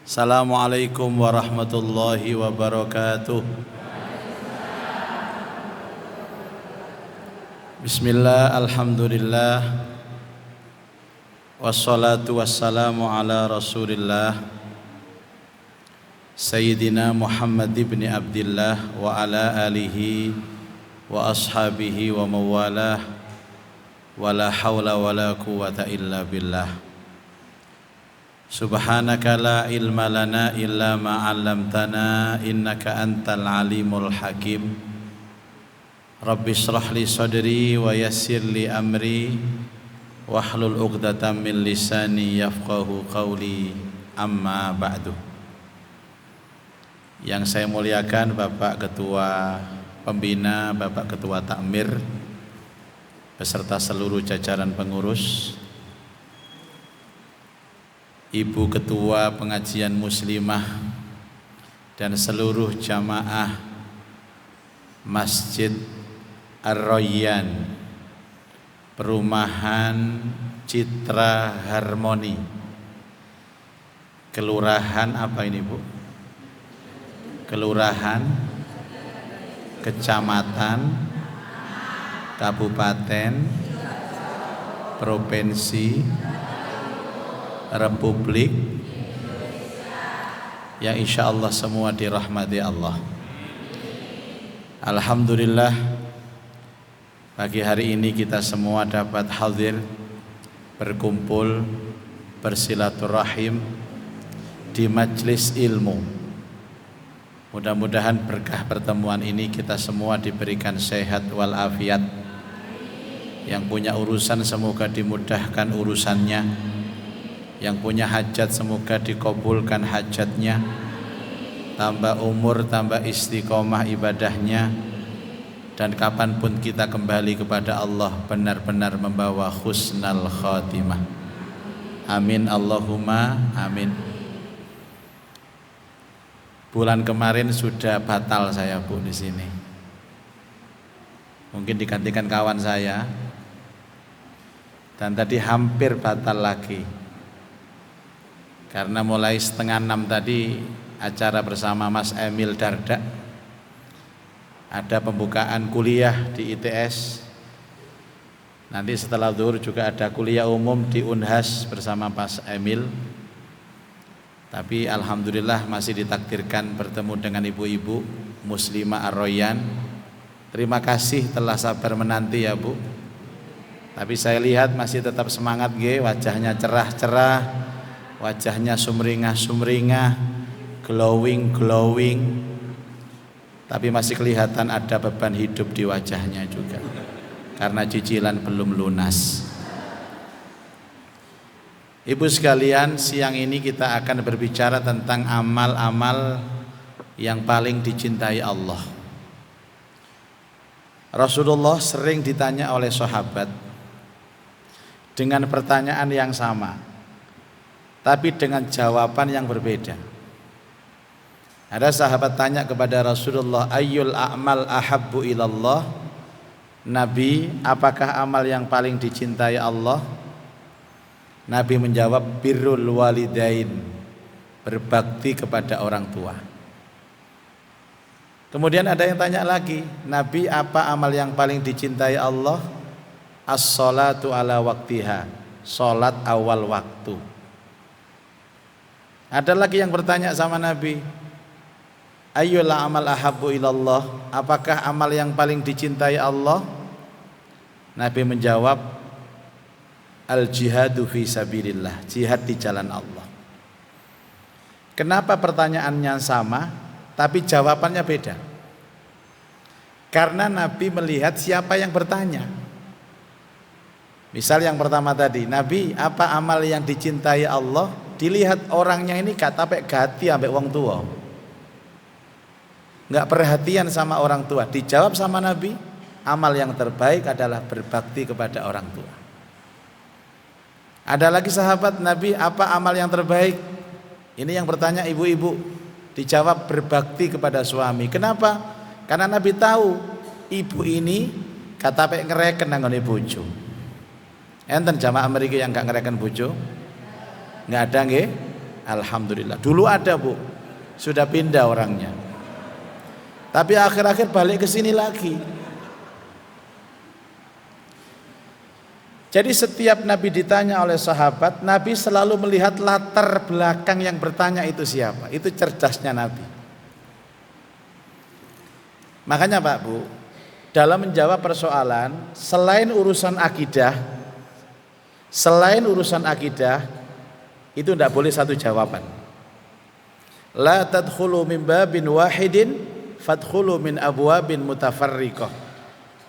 Assalamualaikum warahmatullahi wabarakatuh. Bismillah, alhamdulillah, wassalatu wassalamu ala rasulillah Sayyidina Muhammad ibn Abdillah wa ala alihi wa ashabihi wa mawalah, wa la hawla wa la quwata illa billah. Subhanaka la ilma lana illa ma 'allamtana innaka antal alimul hakim. Rabbi shrah li sadri wa yassir li amri wahlul 'uqdatam min lisani yafqahu qawli, amma ba'du. Yang saya muliakan Bapak Ketua Pembina, Bapak Ketua Takmir beserta seluruh jajaran pengurus, Ibu Ketua Pengajian Muslimah dan seluruh jamaah Masjid Ar-Rayyan Perumahan Citra Harmoni, Kelurahan apa ini Bu? Kelurahan, Kecamatan, Kabupaten, Provinsi, Republik yang insya Allah semua dirahmati Allah. Alhamdulillah, pagi hari ini kita semua dapat hadir, berkumpul, bersilaturahim di majelis ilmu. Mudah-mudahan berkah pertemuan ini kita semua diberikan sehat walafiat. Yang punya urusan semoga dimudahkan urusannya. Yang punya hajat semoga dikabulkan hajatnya, tambah umur, tambah istiqomah ibadahnya, dan kapanpun kita kembali kepada Allah benar-benar membawa husnal khatimah. Amin Allahumma amin. Bulan kemarin sudah batal saya Bu di sini. Mungkin digantikan kawan saya. Dan tadi hampir batal lagi. Karena mulai 5:30 tadi acara bersama Mas Emil Dardak, ada pembukaan kuliah di ITS. Nanti setelah zuhur juga ada kuliah umum di Unhas bersama Mas Emil. Tapi alhamdulillah masih ditakdirkan bertemu dengan ibu-ibu Muslimah Ar-Rayyan. Terima kasih telah sabar menanti ya Bu. Tapi saya lihat masih tetap semangat wajahnya cerah-cerah, wajahnya sumringah-sumringah, glowing, tapi masih kelihatan ada beban hidup di wajahnya juga, karena cicilan belum lunas. Ibu sekalian, siang ini kita akan berbicara tentang amal-amal yang paling dicintai Allah. Rasulullah sering ditanya oleh sahabat dengan pertanyaan yang sama, tapi dengan jawaban yang berbeda. Ada sahabat tanya kepada Rasulullah, ayyul a'mal ahabbu ilallah? Nabi, apakah amal yang paling dicintai Allah? Nabi menjawab, birrul walidain, berbakti kepada orang tua. Kemudian ada yang tanya lagi, Nabi, apa amal yang paling dicintai Allah? As-salatu ala waktiha, salat awal waktu. Ada lagi yang bertanya sama Nabi, ayyul amal ahabbu ilallah? Apakah amal yang paling dicintai Allah? Nabi menjawab, al-jihadu fi sabilillah, jihad di jalan Allah. Kenapa pertanyaannya sama tapi jawabannya beda? Karena Nabi melihat siapa yang bertanya. Misal yang pertama tadi, Nabi, apa amal yang dicintai Allah? Dilihat orangnya ini gak tapek gati ambek wong tua, gak perhatian sama orang tua. Dijawab sama Nabi, amal yang terbaik adalah berbakti kepada orang tua. Ada lagi sahabat, Nabi, apa amal yang terbaik? Ini yang bertanya ibu-ibu. Dijawab, berbakti kepada suami. Kenapa? Karena Nabi tahu ibu ini kata pek ngereken nanggone bojo. Enten jamaah mriki yang gak ngereken bojo? Enggak ada nggih? Alhamdulillah. Dulu ada Bu, sudah pindah orangnya. Tapi akhir-akhir balik ke sini lagi. Jadi setiap Nabi ditanya oleh sahabat, Nabi selalu melihat latar belakang yang bertanya itu siapa. Itu cerdasnya Nabi. Makanya Pak Bu, dalam menjawab persoalan selain urusan akidah, itu tidak boleh satu jawaban. La tadkhulu min babin wahidin fadkhulu min abwabin mutafarriqah.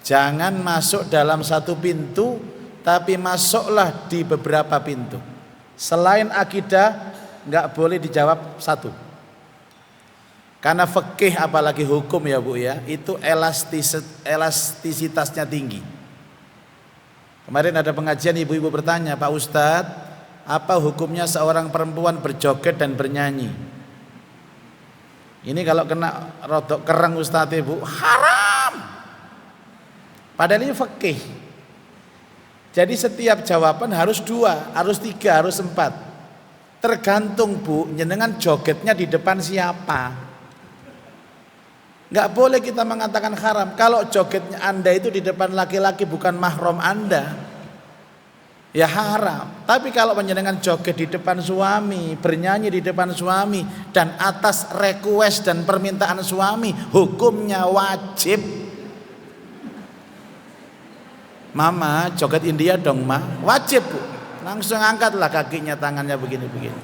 Jangan masuk dalam satu pintu, tapi masuklah di beberapa pintu. Selain akidah nggak boleh dijawab satu. Karena fikih apalagi hukum ya Bu ya, itu elastisitasnya tinggi. Kemarin ada pengajian ibu-ibu bertanya, Pak Ustadz, apa hukumnya seorang perempuan berjoget dan bernyanyi? Ini kalau kena rodok kereng Ustadz Ibu, haram. Padahal ini fikih. Jadi setiap jawaban harus 2, harus 3, harus 4. Tergantung Bu, jenengan jogetnya di depan siapa. Nggak boleh kita mengatakan haram kalau jogetnya Anda itu di depan laki-laki bukan mahram Anda, ya haram. Tapi kalau menyenangkan joget di depan suami, bernyanyi di depan suami, dan atas request dan permintaan suami, hukumnya wajib. Mama joget India dong Ma, wajib Bu. Langsung angkatlah kakinya, tangannya begini-begini.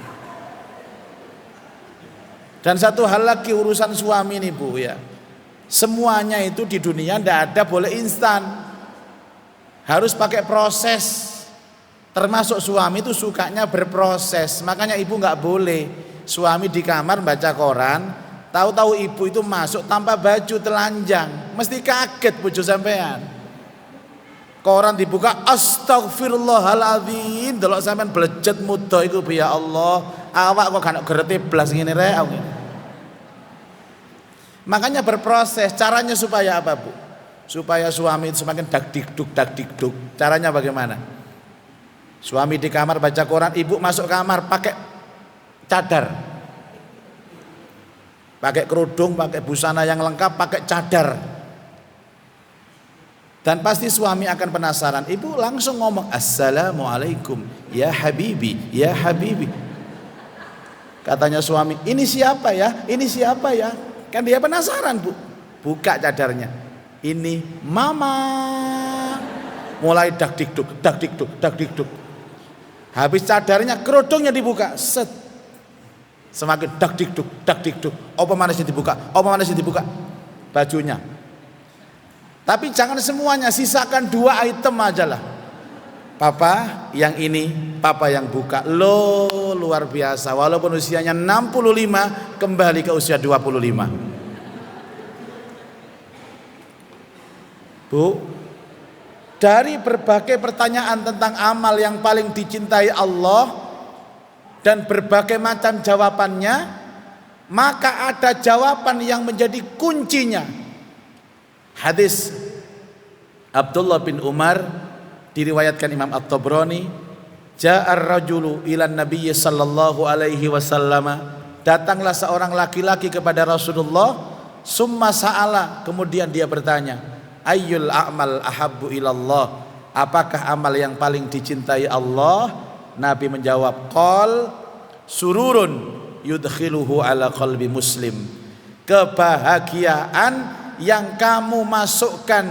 Dan satu hal lagi urusan suami nih Bu ya, semuanya itu di dunia tidak ada boleh instan, harus pakai proses. Termasuk suami itu sukanya berproses. Makanya ibu nggak boleh suami di kamar baca koran, tahu-tahu ibu itu masuk tanpa baju telanjang, mesti kaget bojo sampean. Koran dibuka, astagfirullahaladzim, delok sampean blejet muda iku ya Allah, awak kok gak gerete blas ngene rek. Makanya berproses. Caranya supaya apa Bu? Supaya suami itu semakin dak-dikduk. Caranya bagaimana? Suami di kamar baca koran, ibu masuk kamar pakai cadar, pakai kerudung, pakai busana yang lengkap, pakai cadar. Dan pasti suami akan penasaran. Ibu langsung ngomong, assalamualaikum ya habibi, ya habibi. Katanya suami, ini siapa ya? Ini siapa ya? Kan dia penasaran Bu. Buka cadarnya, ini mama. Mulai dak-dikduk. Habis cadarnya, kerudungnya dibuka, set. Semakin dak-dikduk. Apa mana sih dibuka? Bajunya. Tapi jangan semuanya, sisakan 2 item aja lah. Papa yang ini, papa yang buka. Loh, luar biasa. Walaupun usianya 65, kembali ke usia 25. Bu, dari berbagai pertanyaan tentang amal yang paling dicintai Allah dan berbagai macam jawabannya, maka ada jawaban yang menjadi kuncinya. Hadis Abdullah bin Umar diriwayatkan Imam At-Tabrani, ja'ar rajulu ilan nabiyyi sallallahu alaihi wasallam, datanglah seorang laki-laki kepada Rasulullah, summa sa'ala, kemudian dia bertanya, ayyul a'mal ahabbu ilallah, apakah amal yang paling dicintai Allah? Nabi menjawab, qal sururun yudkhiluhu ala qalbi muslim, kebahagiaan yang kamu masukkan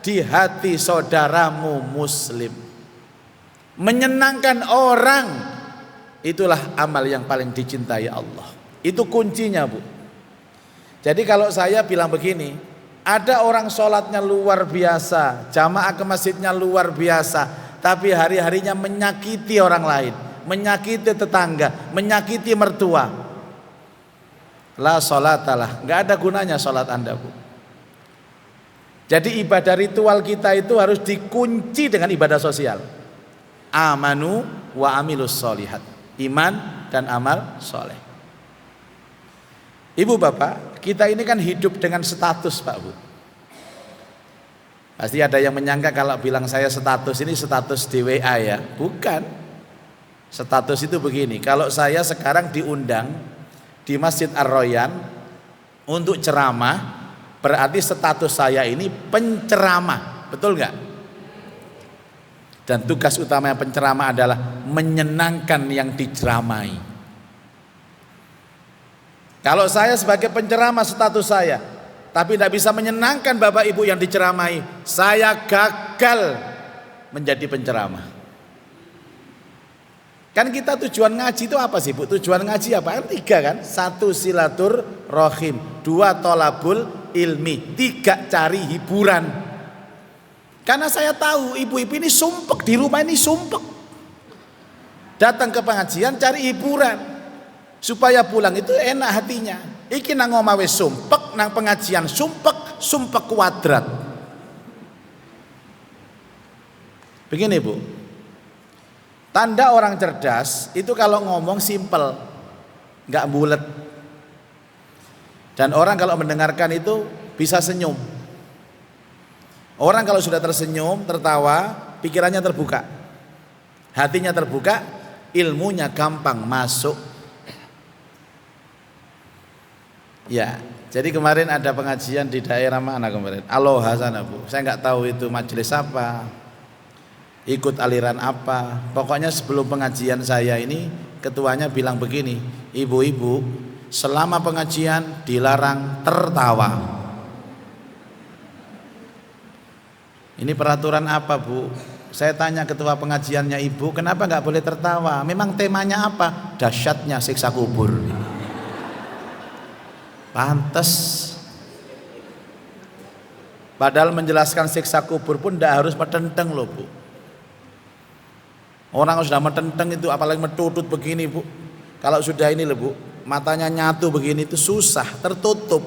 di hati saudaramu muslim, menyenangkan orang, itulah amal yang paling dicintai Allah. Itu kuncinya Bu. Jadi kalau saya bilang begini, ada orang sholatnya luar biasa, jamaah ke masjidnya luar biasa, tapi hari-harinya menyakiti orang lain, menyakiti tetangga, menyakiti mertua, la sholatalah, nggak ada gunanya sholat Anda Bu. Jadi ibadah ritual kita itu harus dikunci dengan ibadah sosial. Amanu wa amilus solihat, iman dan amal soleh. Ibu bapak, kita ini kan hidup dengan status Pak Bu. Pasti ada yang menyangka kalau bilang saya status ini status di WA ya. Bukan. Status itu begini, kalau saya sekarang diundang di Masjid Ar-Royan untuk ceramah, berarti status saya ini penceramah, betul nggak? Dan tugas utama penceramah adalah menyenangkan yang diceramai. Kalau saya sebagai penceramah status saya, tapi tidak bisa menyenangkan Bapak Ibu yang diceramai, saya gagal menjadi penceramah. Kan kita tujuan ngaji itu apa sih Bu? Tujuan ngaji apa? Kan 3 kan? 1 silaturahim, 2 tolabul ilmi, 3 cari hiburan. Karena saya tahu ibu-ibu ini sumpek, di rumah ini sumpek. Datang ke pengajian cari hiburan supaya pulang itu enak hatinya. Iki nang omah wis sumpek, nang pengajian sumpek, sumpek kuadrat. Begini Bu, tanda orang cerdas itu kalau ngomong simpel, nggak bulet. Dan orang kalau mendengarkan itu bisa senyum. Orang kalau sudah tersenyum, tertawa, pikirannya terbuka, hatinya terbuka, ilmunya gampang masuk. Ya, jadi kemarin ada pengajian di daerah mana kemarin? Aloha sana Bu. Saya nggak tahu itu majelis apa, ikut aliran apa. Pokoknya sebelum pengajian saya ini ketuanya bilang begini, ibu-ibu selama pengajian dilarang tertawa. Ini peraturan apa Bu? Saya tanya ketua pengajiannya, ibu kenapa nggak boleh tertawa? Memang temanya apa? Dahsyatnya siksa kubur. Pantes. Padahal menjelaskan siksa kubur pun tidak harus metenteng loh Bu. Orang sudah metenteng itu apalagi metutut begini Bu. Kalau sudah ini loh Bu, matanya nyatu begini itu susah, tertutup.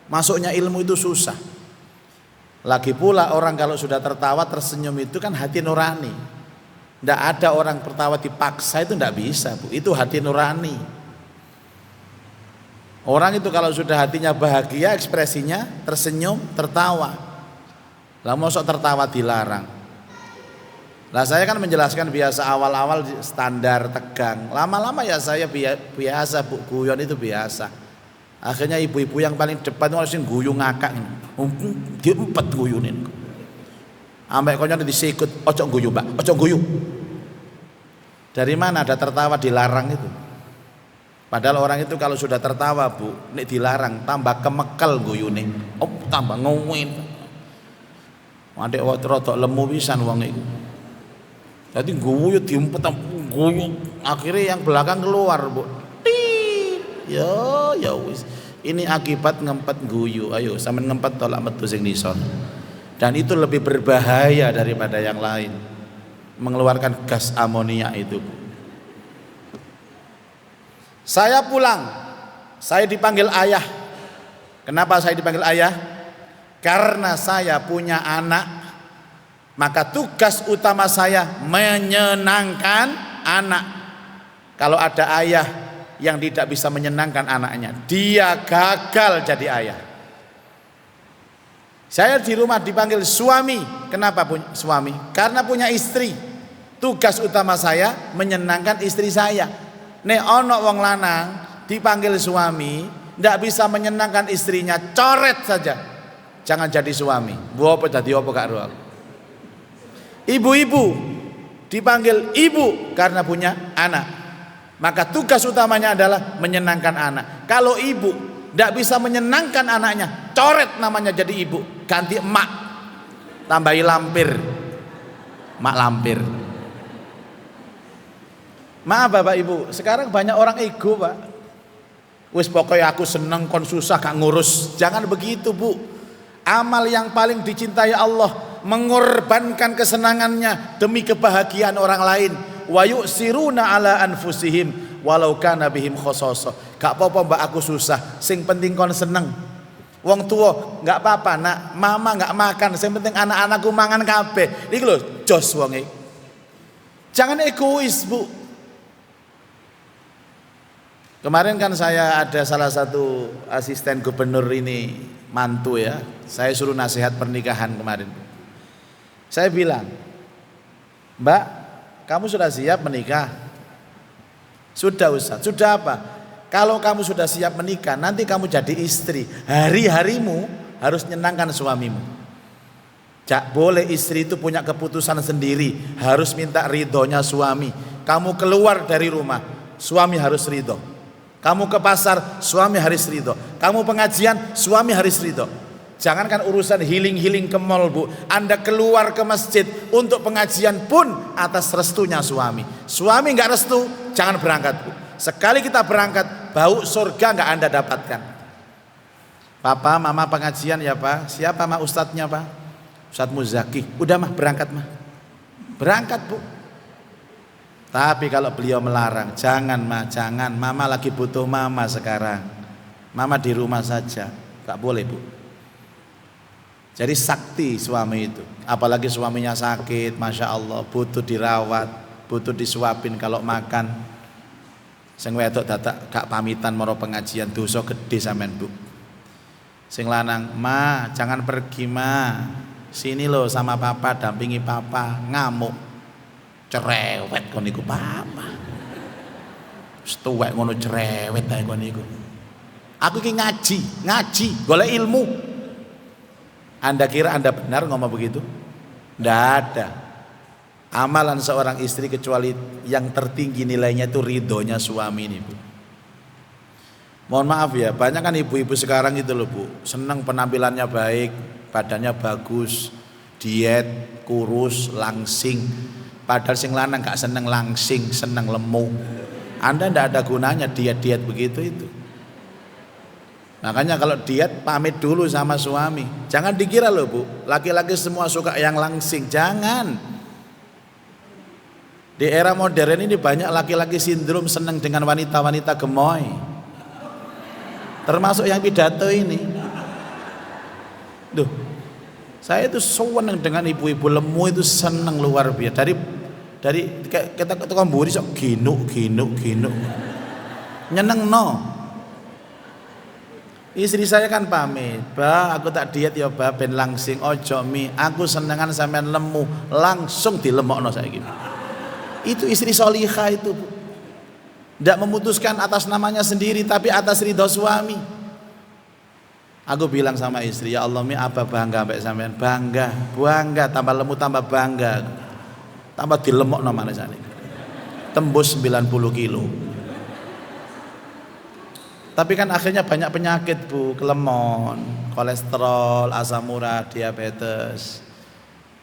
Masuknya ilmu itu susah. Lagi pula orang kalau sudah tertawa tersenyum itu kan hati nurani. Tidak ada orang tertawa dipaksa, itu tidak bisa Bu. Itu hati nurani. Orang itu kalau sudah hatinya bahagia, ekspresinya tersenyum, tertawa. Lah mosok tertawa dilarang. Lah saya kan menjelaskan biasa awal-awal standar tegang. Lama-lama ya saya biasa Bu, guyon itu biasa. Akhirnya ibu-ibu yang paling depan itu harusnya guyu ngakak. Dia 4 guyunin. Ambek konyol disikut, ojo guyu Mbak, ojo guyu. Dari mana ada tertawa dilarang itu? Padahal orang itu kalau sudah tertawa Bu, nek dilarang tambah kemekel guyune. Oh, tambah ngowin. Adek rodok lemu pisan wong iku. Jadi guyu diumpet guyu, akhirnya yang belakang keluar Bu. Ya wis. Ini akibat ngempet guyu. Ayo sampean ngempet tolak metu sing nison. Dan itu lebih berbahaya daripada yang lain. Mengeluarkan gas amonia itu. Saya pulang. Saya dipanggil ayah. Kenapa saya dipanggil ayah? Karena saya punya anak. Maka tugas utama saya menyenangkan anak. Kalau ada ayah yang tidak bisa menyenangkan anaknya, dia gagal jadi ayah. Saya di rumah dipanggil suami. Kenapa suami? Karena punya istri. Tugas utama saya menyenangkan istri saya. Nek ono wong lanang dipanggil suami, tidak bisa menyenangkan istrinya, coret saja. Jangan jadi suami. Bu apa dadi apa gak ro. Ibu-ibu dipanggil ibu karena punya anak. Maka tugas utamanya adalah menyenangkan anak. Kalau ibu tidak bisa menyenangkan anaknya, coret namanya jadi ibu, ganti emak, tambahi lampir, mak lampir. Maaf Bapak Ibu, sekarang banyak orang ego Pak. Wis pokoknya aku seneng kon susah gak ngurus. Jangan begitu Bu. Amal yang paling dicintai Allah, mengorbankan kesenangannya demi kebahagiaan orang lain. Wa yu'siruna ala anfusihim walau kana bihim khososo. Gak apa-apa Mbak aku susah, sing penting kon seneng. Wong tua gak apa-apa nak, mama gak makan, sing penting anak-anakku mangan kabeh. Iki lho jos wonge. Jangan egois Bu. Kemarin kan saya ada salah satu asisten gubernur ini mantu ya. Saya suruh nasihat pernikahan kemarin. Saya bilang, Mbak, kamu sudah siap menikah? Sudah Ustaz, sudah apa? Kalau kamu sudah siap menikah, nanti kamu jadi istri, hari-harimu harus nyenangkan suamimu. Jak boleh istri itu punya keputusan sendiri, harus minta ridhonya suami. Kamu keluar dari rumah, suami harus ridho. Kamu ke pasar, suami harus ridho. Kamu pengajian, suami harus ridho. Jangankan urusan healing ke mall, Bu. Anda keluar ke masjid untuk pengajian pun atas restunya suami. Suami nggak restu, jangan berangkat, Bu. Sekali kita berangkat, bau surga nggak Anda dapatkan. Papa, mama pengajian ya Pak. Siapa mah ustadznya Pak? Ustadz Muzaki. Udah mah berangkat mah. Berangkat Bu. Tapi kalau beliau melarang, jangan mah, jangan. Mama lagi butuh mama sekarang. Mama di rumah saja. Nggak boleh Bu. Jadi sakti suami itu. Apalagi suaminya sakit, Masya Allah, butuh dirawat, butuh disuapin kalau makan. Sing wedok dadak gak pamitan maro pengajian, dosa gede sampean Bu. Sing lanang, "Ma, jangan pergi, Ma. Sini loh sama papa, dampingi papa." Ngamuk. Cerewet kon niku papa. Wis tuwek ngono cerewet ae kon niku. Aku iki ngaji, golek ilmu. Anda kira Anda benar ngomong begitu? Ndak ada. Amalan seorang istri kecuali yang tertinggi nilainya itu ridhonya suami ini Bu. Mohon maaf ya, banyak kan ibu-ibu sekarang itu loh Bu, senang penampilannya baik, badannya bagus, diet, kurus, langsing. Padahal sing lanang gak seneng langsing, seneng lemu. Anda ndak ada gunanya diet-diet begitu itu. Makanya kalau diet pamit dulu sama suami. Jangan dikira loh Bu, laki-laki semua suka yang langsing, jangan. Di era modern ini banyak laki-laki sindrom senang dengan wanita-wanita gemoy. Termasuk yang pidato ini. Duh, saya itu senang dengan ibu-ibu lemu itu, senang luar biasa. Dari kita tukang mburi sok ginuk. Nyeneng no. Istri saya kan pamit, "Bah, aku tak diet ya, Bah, ben langsing ojo mi. Aku senengan sampean lemu." Langsung dilemokno saiki. Itu istri solihah itu Bu. Tidak memutuskan atas namanya sendiri, tapi atas ridho suami. Aku bilang sama istri, "Ya Allah, mi apa bangga sampai sampean?" Bangga, tambah lemu tambah bangga. Tambah dilemok namanya sana. Tembus 90 kilo. Tapi kan akhirnya banyak penyakit Bu, kelemon, kolesterol, asam urat, diabetes.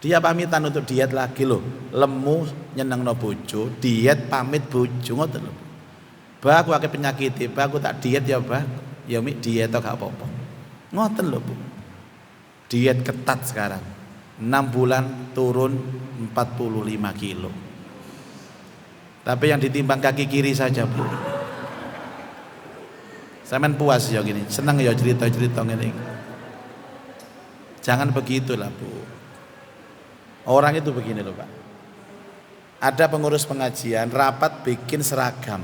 Dia pamitan untuk diet lagi loh, lemu nyenengno bojo, diet pamit bojo ngoten lho. Bah, aku akeh penyakit, Bah, aku tak diet ya, Bah. Ya mik diet tok gak apa-apa. Ngoten lho Bu. Diet ketat sekarang. 6 bulan turun 45 kilo. Tapi yang ditimbang kaki kiri saja Bu. Sampean puas ya gini, seneng ya cerita-cerita ngene. Jangan begitulah Bu. Orang itu begini loh Pak. Ada pengurus pengajian rapat bikin seragam.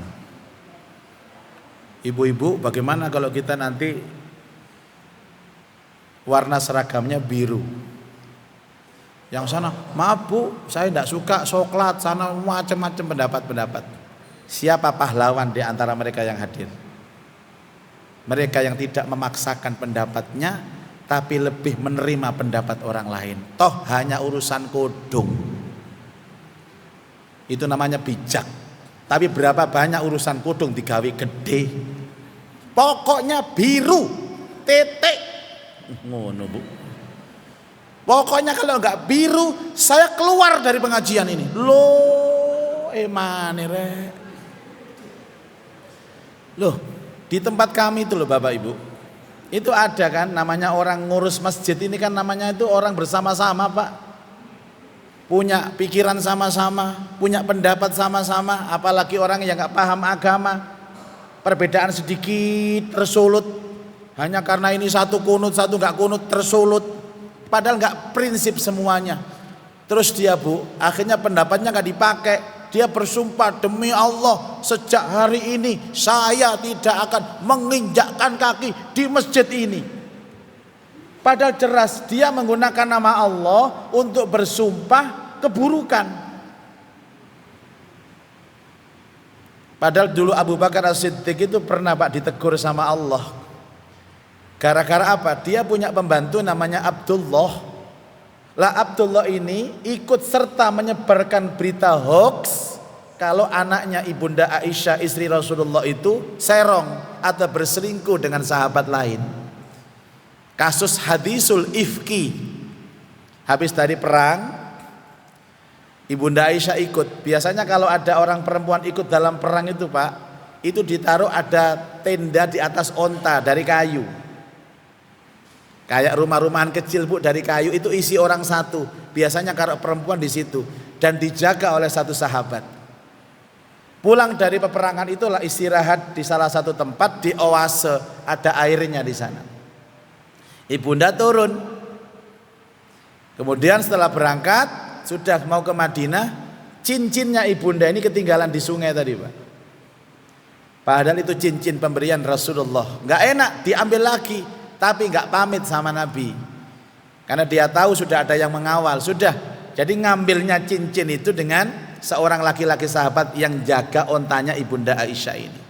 Ibu-ibu, bagaimana kalau kita nanti warna seragamnya biru? Yang sana, "Maaf Bu, saya tidak suka coklat." Sana macam-macam pendapat-pendapat. Siapa pahlawan di antara mereka yang hadir? Mereka yang tidak memaksakan pendapatnya, tapi lebih menerima pendapat orang lain. Toh hanya urusan kodong. Itu namanya bijak. Tapi berapa banyak urusan kodong digawe gede. Pokoknya biru, titik. Ngono Bu. Pokoknya kalau enggak biru, saya keluar dari pengajian ini. Loh, emane rek. Loh, di tempat kami itu loh Bapak Ibu. Itu ada kan namanya orang ngurus masjid ini kan namanya itu orang bersama-sama Pak. Punya pikiran sama-sama, punya pendapat sama-sama, apalagi orang yang gak paham agama. Perbedaan sedikit tersulut. Hanya karena ini satu kunut, satu gak kunut tersulut. Padahal gak prinsip semuanya. Terus dia Bu, akhirnya pendapatnya gak dipakai. Dia bersumpah, "Demi Allah, sejak hari ini saya tidak akan menginjakkan kaki di masjid ini." Padahal jelas dia menggunakan nama Allah untuk bersumpah keburukan. Padahal dulu Abu Bakar As-Siddiq itu pernah Pak ditegur sama Allah. Gara-gara apa? Dia punya pembantu namanya Abdullah. Lah Abdullah ini ikut serta menyebarkan berita hoax kalau anaknya Ibunda Aisyah istri Rasulullah itu serong atau berselingkuh dengan sahabat lain. Kasus hadisul ifki. Habis dari perang, Ibunda Aisyah ikut. Biasanya kalau ada orang perempuan ikut dalam perang itu Pak, itu ditaruh ada tenda di atas onta dari kayu. Kayak rumah-rumahan kecil Bu dari kayu, itu isi orang satu. Biasanya kalau perempuan di situ dan dijaga oleh satu sahabat. Pulang dari peperangan itulah istirahat di salah satu tempat di oase, ada airnya di sana. Ibunda turun. Kemudian setelah berangkat sudah mau ke Madinah, cincinnya ibunda ini ketinggalan di sungai tadi Pak. Padahal itu cincin pemberian Rasulullah. Nggak enak diambil lagi, tapi nggak pamit sama Nabi. Karena dia tahu sudah ada yang mengawal. Sudah, jadi ngambilnya cincin itu dengan seorang laki-laki sahabat yang jaga ontanya Ibunda Aisyah ini.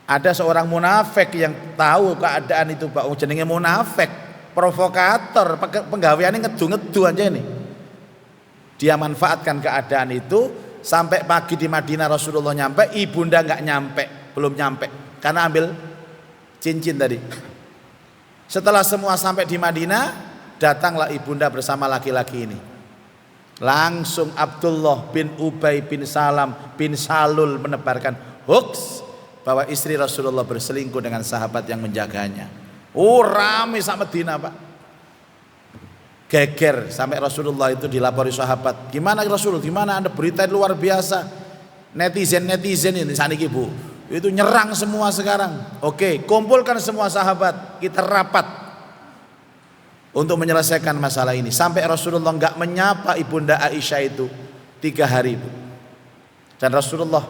Ada seorang munafik yang tahu keadaan itu Pak, jenenge munafik, provokator, penggaweane ngedu-ngedu aja ini. Dia manfaatkan keadaan itu sampai pagi di Madinah Rasulullah nyampe, ibunda nggak nyampe, belum nyampe karena ambil cincin tadi. Setelah semua sampai di Madinah, datanglah ibunda bersama laki-laki ini. Langsung Abdullah bin Ubay bin Salam bin Salul menebarkan hoax bahwa istri Rasulullah berselingkuh dengan sahabat yang menjaganya. Oh rame sama Madinah Pak. Geger sampai Rasulullah itu dilapori sahabat. Gimana Rasul? Gimana Anda berita luar biasa? Netizen ini saniki Bu. Itu nyerang semua sekarang. Oke, kumpulkan semua sahabat, kita rapat untuk menyelesaikan masalah ini. Sampai Rasulullah enggak menyapa Ibunda Aisyah itu 3 hari Bu. Dan Rasulullah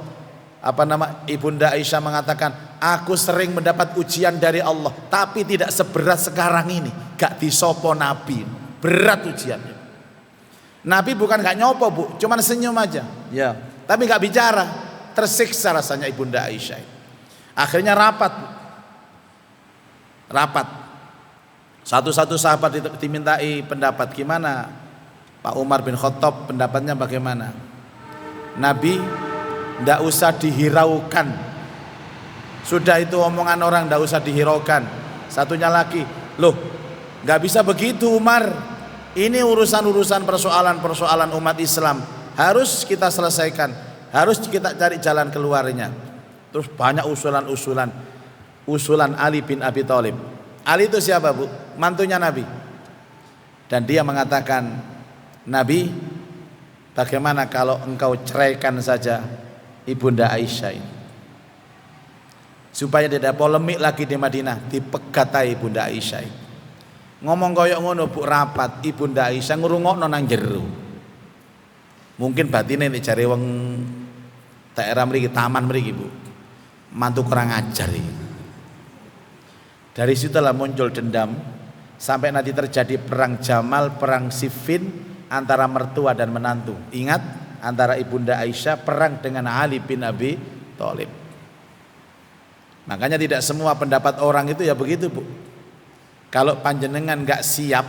Ibunda Aisyah mengatakan, aku sering mendapat ujian dari Allah, tapi tidak seberat sekarang ini. Gak disopo Nabi, berat ujiannya. Nabi bukan gak nyopo Bu, cuman senyum aja, ya. Tapi gak bicara, tersiksa rasanya Ibunda Aisyah. Akhirnya rapat. Satu-satu sahabat dimintai pendapat, gimana Pak Umar bin Khattab pendapatnya bagaimana? Nabi ndak usah dihiraukan. Sudah itu omongan orang, ndak usah dihiraukan. Satunya lagi, loh nggak bisa begitu Umar. Ini urusan-urusan persoalan umat Islam harus kita selesaikan, harus kita cari jalan keluarnya. Terus banyak usulan Ali bin Abi Thalib. Ali itu siapa Bu? Mantunya Nabi. Dan dia mengatakan, Nabi, bagaimana kalau engkau ceraikan saja Ibunda Aisyah ini, supaya tidak polemik lagi di Madinah, dipegatai Ibunda Aisyah ini. Ngomong koyok ngono Bu, rapat Ibunda Aisyah ngrungokno nang jero. Mungkin batine nek jare wong daerah mriki, taman mriki Bu, mantu kurang ajar iki. Dari situlah muncul dendam sampai nanti terjadi perang Jamal, perang Siffin antara mertua dan menantu. Ingat, antara Ibunda Aisyah perang dengan Ali bin Abi Thalib. Makanya tidak semua pendapat orang itu ya begitu Bu. Kalau panjenengan gak siap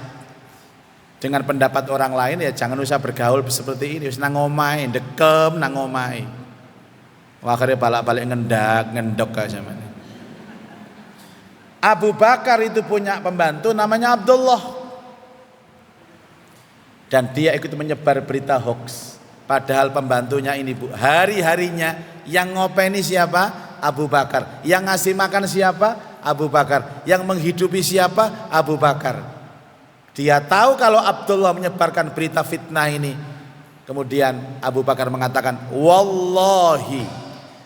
dengan pendapat orang lain, ya jangan usah bergaul seperti ini. Wis nang omahe, dekem nang omahe. Akhirnya balik-balik ngendok aja mana. Abu Bakar itu punya pembantu namanya Abdullah, dan dia ikut menyebar berita hoax. Padahal pembantunya ini Bu, hari-harinya yang ngopeni siapa? Abu Bakar. Yang ngasih makan siapa? Abu Bakar. Yang menghidupi siapa? Abu Bakar. Dia tahu kalau Abdullah menyebarkan berita fitnah ini. Kemudian Abu Bakar mengatakan, wallahi,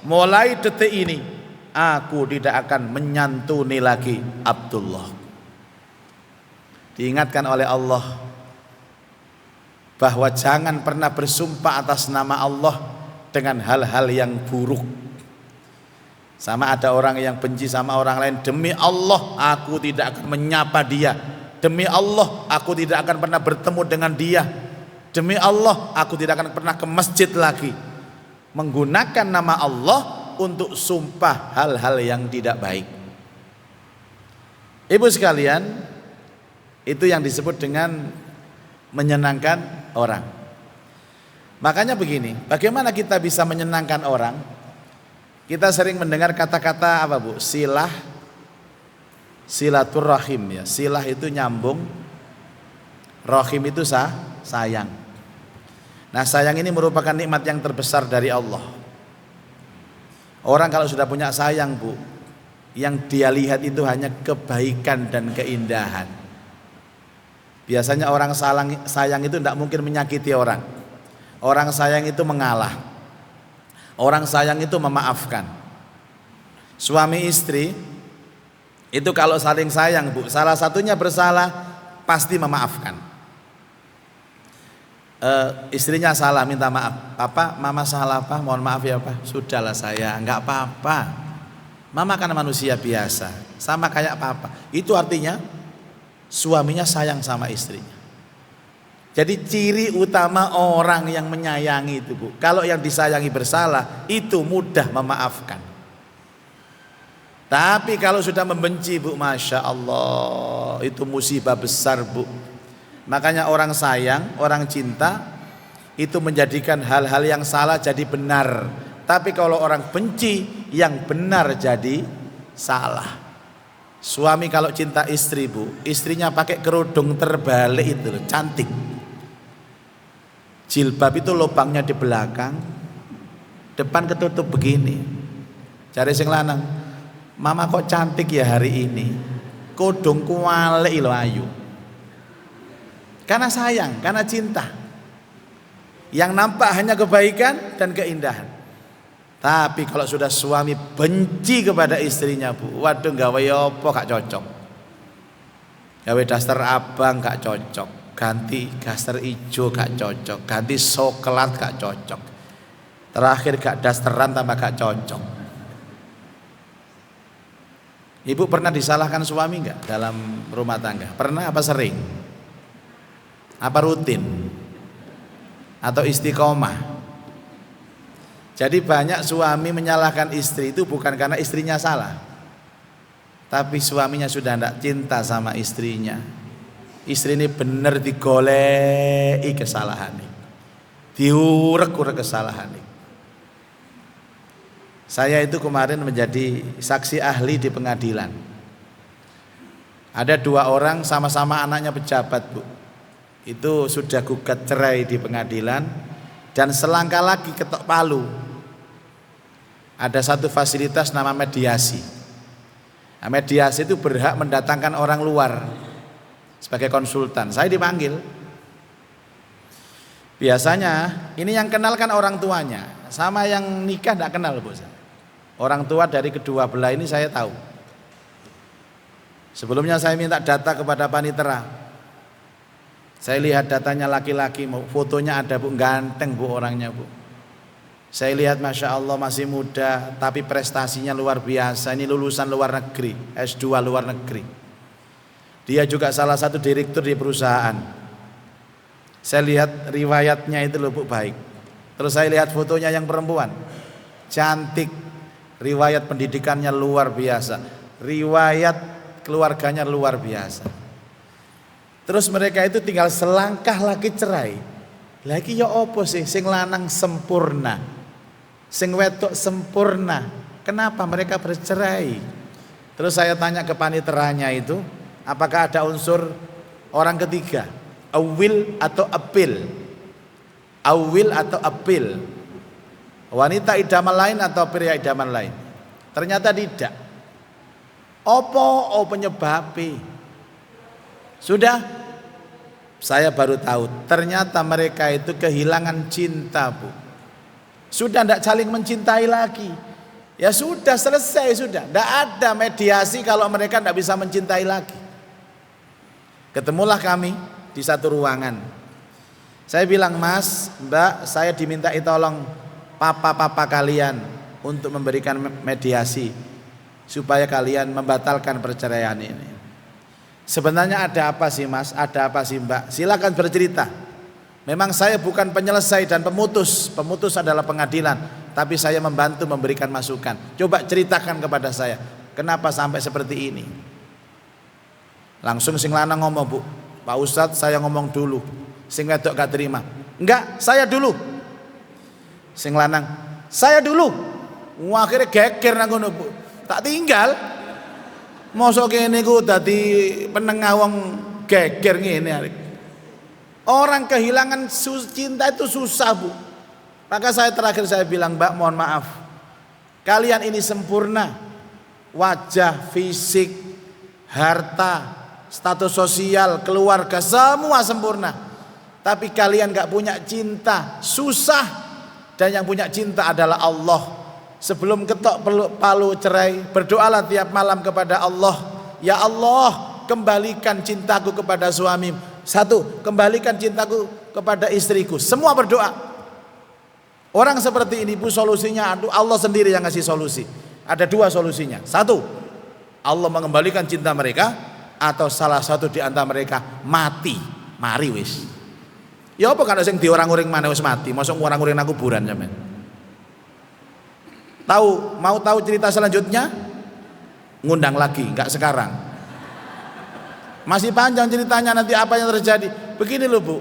mulai detik ini aku tidak akan menyantuni lagi Abdullah. Diingatkan oleh Allah bahwa jangan pernah bersumpah atas nama Allah dengan hal-hal yang buruk. Sama ada orang yang benci sama orang lain, demi Allah aku tidak akan menyapa dia, demi Allah aku tidak akan pernah bertemu dengan dia, demi Allah aku tidak akan pernah ke masjid lagi. menggunakan nama Allah untuk sumpah hal-hal yang tidak baik. Ibu sekalian, itu yang disebut dengan menyenangkan orang. Makanya begini, bagaimana kita bisa menyenangkan orang? Kita sering mendengar kata-kata apa Bu? Silaturrahim ya. Silah itu nyambung, rahim itu sayang. Nah, sayang ini merupakan nikmat yang terbesar dari Allah. Orang kalau sudah punya sayang Bu, yang dia lihat itu hanya kebaikan dan keindahan. Biasanya orang sayang itu tidak mungkin menyakiti orang. Orang sayang itu mengalah. Orang sayang itu memaafkan. Suami istri itu kalau saling sayang Bu, salah satunya bersalah pasti memaafkan. Istrinya salah minta maaf. Papa, mama salah apa? Mohon maaf ya Pak. Sudahlah saya, enggak apa-apa. Mama kan manusia biasa, sama kayak papa. Itu artinya suaminya sayang sama istrinya. Jadi ciri utama orang yang menyayangi itu Bu, kalau yang disayangi bersalah, itu mudah memaafkan. Tapi kalau sudah membenci Bu, Masya Allah, itu musibah besar Bu. Makanya orang sayang, orang cinta, itu menjadikan hal-hal yang salah jadi benar. Tapi kalau orang benci, yang benar jadi salah. Suami kalau cinta istri Bu, istrinya pakai kerudung terbalik itu loh, cantik. Jilbab itu lubangnya di belakang, depan ketutup begini. Cari sing lanang, mama kok cantik ya hari ini, kodong kuwalek lho ayu. Karena sayang, karena cinta. Yang nampak hanya kebaikan dan keindahan. Tapi kalau sudah suami benci kepada istrinya Bu, waduh gawe apa gak cocok. Gawe daster abang gak cocok, ganti daster ijo gak cocok, ganti coklat gak cocok. Terakhir gak dasteran tambah gak cocok. Ibu pernah disalahkan suami enggak dalam rumah tangga? Pernah apa sering? Apa rutin? Atau istiqomah? Jadi banyak suami menyalahkan istri itu bukan karena istrinya salah, tapi suaminya sudah tidak cinta sama istrinya. Istri ini benar digolei kesalahan, diurek-urek kesalahan. Saya itu kemarin menjadi saksi ahli di pengadilan. Ada 2 orang sama-sama anaknya pejabat Bu. Itu sudah gugat cerai di pengadilan. Dan selangkah lagi ketok palu. Ada satu fasilitas nama mediasi. Nah, mediasi itu berhak mendatangkan orang luar sebagai konsultan. Saya dipanggil. Biasanya ini yang kenal kan orang tuanya, sama yang nikah tidak kenal Bu. Orang tua dari kedua belah ini saya tahu. Sebelumnya saya minta data kepada panitera. Saya lihat datanya laki-laki, fotonya ada Bu, ganteng Bu orangnya Bu. Saya lihat Masya Allah masih muda, tapi prestasinya luar biasa. Ini lulusan luar negeri, S2 luar negeri. Dia juga salah satu direktur di perusahaan. Saya lihat riwayatnya itu loh Bu, baik. Terus saya lihat fotonya yang perempuan, cantik. Riwayat pendidikannya luar biasa, riwayat keluarganya luar biasa. Terus mereka itu tinggal selangkah lagi cerai. Lagi ya opo sih, sing lanang sempurna, sing wedok sempurna, kenapa mereka bercerai? Terus saya tanya ke paniteranya itu, apakah ada unsur orang ketiga, a will atau appeal, a will atau appeal, wanita idaman lain atau pria idaman lain? Ternyata tidak. Opo penyebabnya? Sudah, saya baru tahu ternyata mereka itu kehilangan cinta Bu. Sudah tidak saling mencintai lagi. Ya sudah, selesai sudah. Tidak ada mediasi kalau mereka tidak bisa mencintai lagi. Ketemulah kami di satu ruangan. Saya bilang, Mas, Mbak, saya dimintai tolong papa-papa kalian untuk memberikan mediasi supaya kalian membatalkan perceraian ini. Sebenarnya ada apa sih Mas? Ada apa sih Mbak? Silakan bercerita. Memang saya bukan penyelesai dan pemutus. Pemutus adalah pengadilan. tapi saya membantu memberikan masukan. Coba ceritakan kepada saya, kenapa sampai seperti ini? Langsung sing lanang ngomong, Bu, Pak Ustadz saya ngomong dulu. Sing wedok gak terima. Enggak, saya dulu. Sing lanang, saya dulu. Akhirnya geger nang ngono, Bu. Tak tinggal. Mosok kene ku dadi penengah wong geger ngene. Orang kehilangan cinta itu susah, Bu. Maka terakhir saya bilang, Mbak, mohon maaf, kalian ini sempurna, wajah, fisik, harta, status sosial, keluarga, semua sempurna. Tapi kalian gak punya cinta, susah. Dan yang punya cinta adalah Allah. Sebelum ketok palu cerai, berdoalah tiap malam kepada Allah, ya Allah, kembalikan cintaku kepada suamimu. Satu, kembalikan cintaku kepada istriku. Semua berdoa. Orang seperti ini, Bu, solusinya Allah sendiri yang ngasih solusi. Ada dua solusinya. Satu, Allah mengembalikan cinta mereka, atau salah satu di antara mereka mati. Mari wis. Ya apa kan sing di orang-orang mana wis mati, masuk orang-orang nang kuburan sampean. Mau tahu cerita selanjutnya? Ngundang lagi, enggak sekarang. Masih panjang ceritanya, nanti apa yang terjadi. Begini loh, Bu,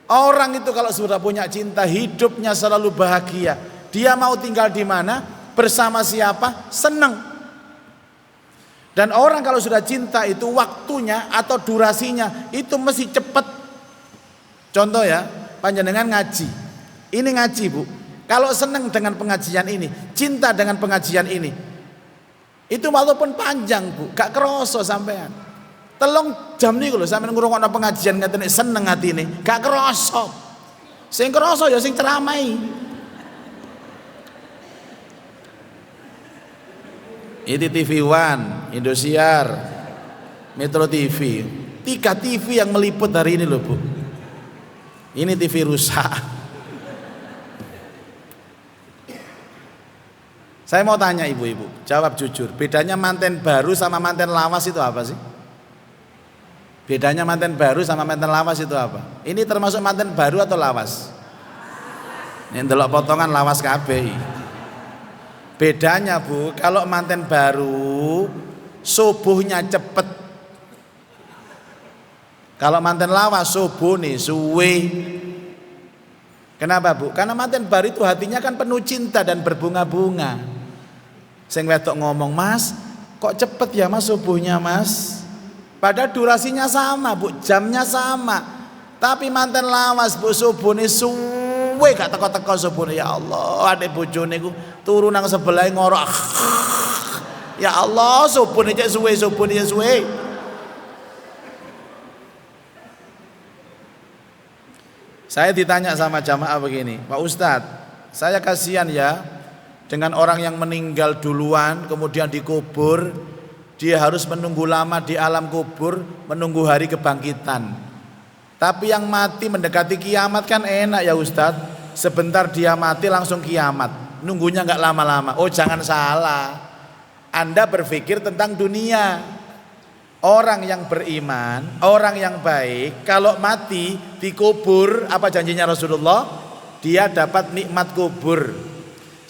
orang itu kalau sudah punya cinta, hidupnya selalu bahagia. Dia mau tinggal di mana, bersama siapa, senang. Dan orang kalau sudah cinta itu waktunya atau durasinya itu mesti cepat. Contoh ya, panjenengan ngaji. Ini ngaji, Bu. Kalau senang dengan pengajian ini, cinta dengan pengajian ini, itu walaupun panjang, Bu, gak kerasa sampean. Telung jam nih kalau sampean ngrungokno pengajian ngeten seneng atine, gak kerasa. Sing kerasa ya sing ceramai. Ini TV One, Indosiar, Metro TV, 3 TV yang meliput hari ini loh, Bu. Ini TV rusak. Saya mau tanya ibu-ibu, jawab jujur, bedanya manten baru sama manten lawas itu apa sih? Bedanya manten baru sama manten lawas itu apa? Ini termasuk manten baru atau lawas? Ini ndelok potongan lawas kabeh. Bedanya, Bu, kalau manten baru subuhnya cepet. Kalau manten lawas subuh nih suwe. Kenapa, Bu? Karena manten baru itu hatinya kan penuh cinta dan berbunga-bunga. Sing wedok ngomong, Mas, kok cepet ya Mas subuhnya, Mas? Padahal durasinya sama, Bu, jamnya sama. Tapi manten lawas, Bu, subuh nih suwe gak teko-teko subuh nih. Ya Allah, adek bojone ku turu nang sebelah ngorok. Ya Allah, subuh nih cek suwe, subuh nih suwe. Saya ditanya sama jamaah begini, Pak Ustadz, saya kasihan ya dengan orang yang meninggal duluan kemudian dikubur. Dia harus menunggu lama di alam kubur, menunggu hari kebangkitan. Tapi yang mati mendekati kiamat kan enak ya Ustadz. Sebentar dia mati langsung kiamat. Nunggunya nggak lama-lama. Oh, jangan salah. Anda berpikir tentang dunia. Orang yang beriman, orang yang baik, kalau mati dikubur, apa janjinya Rasulullah? Dia dapat nikmat kubur.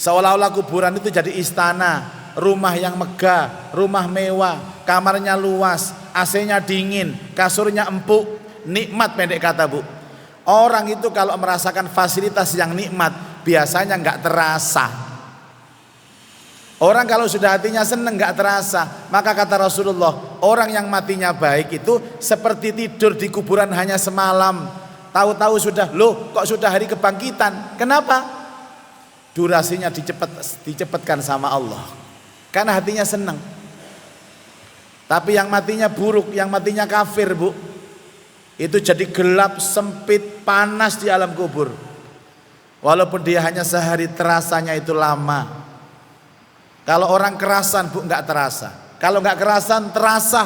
Seolah-olah kuburan itu jadi istana. Rumah yang megah, rumah mewah, kamarnya luas, AC-nya dingin, kasurnya empuk, nikmat pendek kata, Bu. Orang itu kalau merasakan fasilitas yang nikmat biasanya nggak terasa. Orang kalau sudah hatinya seneng nggak terasa. Maka kata Rasulullah, orang yang matinya baik itu seperti tidur di kuburan hanya semalam. Tahu-tahu sudah, loh kok sudah hari kebangkitan. Kenapa? Durasinya dicepatkan sama Allah. Karena hatinya senang. Tapi yang matinya buruk, yang matinya kafir, Bu, itu jadi gelap, sempit, panas di alam kubur. Walaupun dia hanya sehari, terasanya itu lama. Kalau orang kerasan, Bu, nggak terasa. Kalau nggak kerasan, terasa.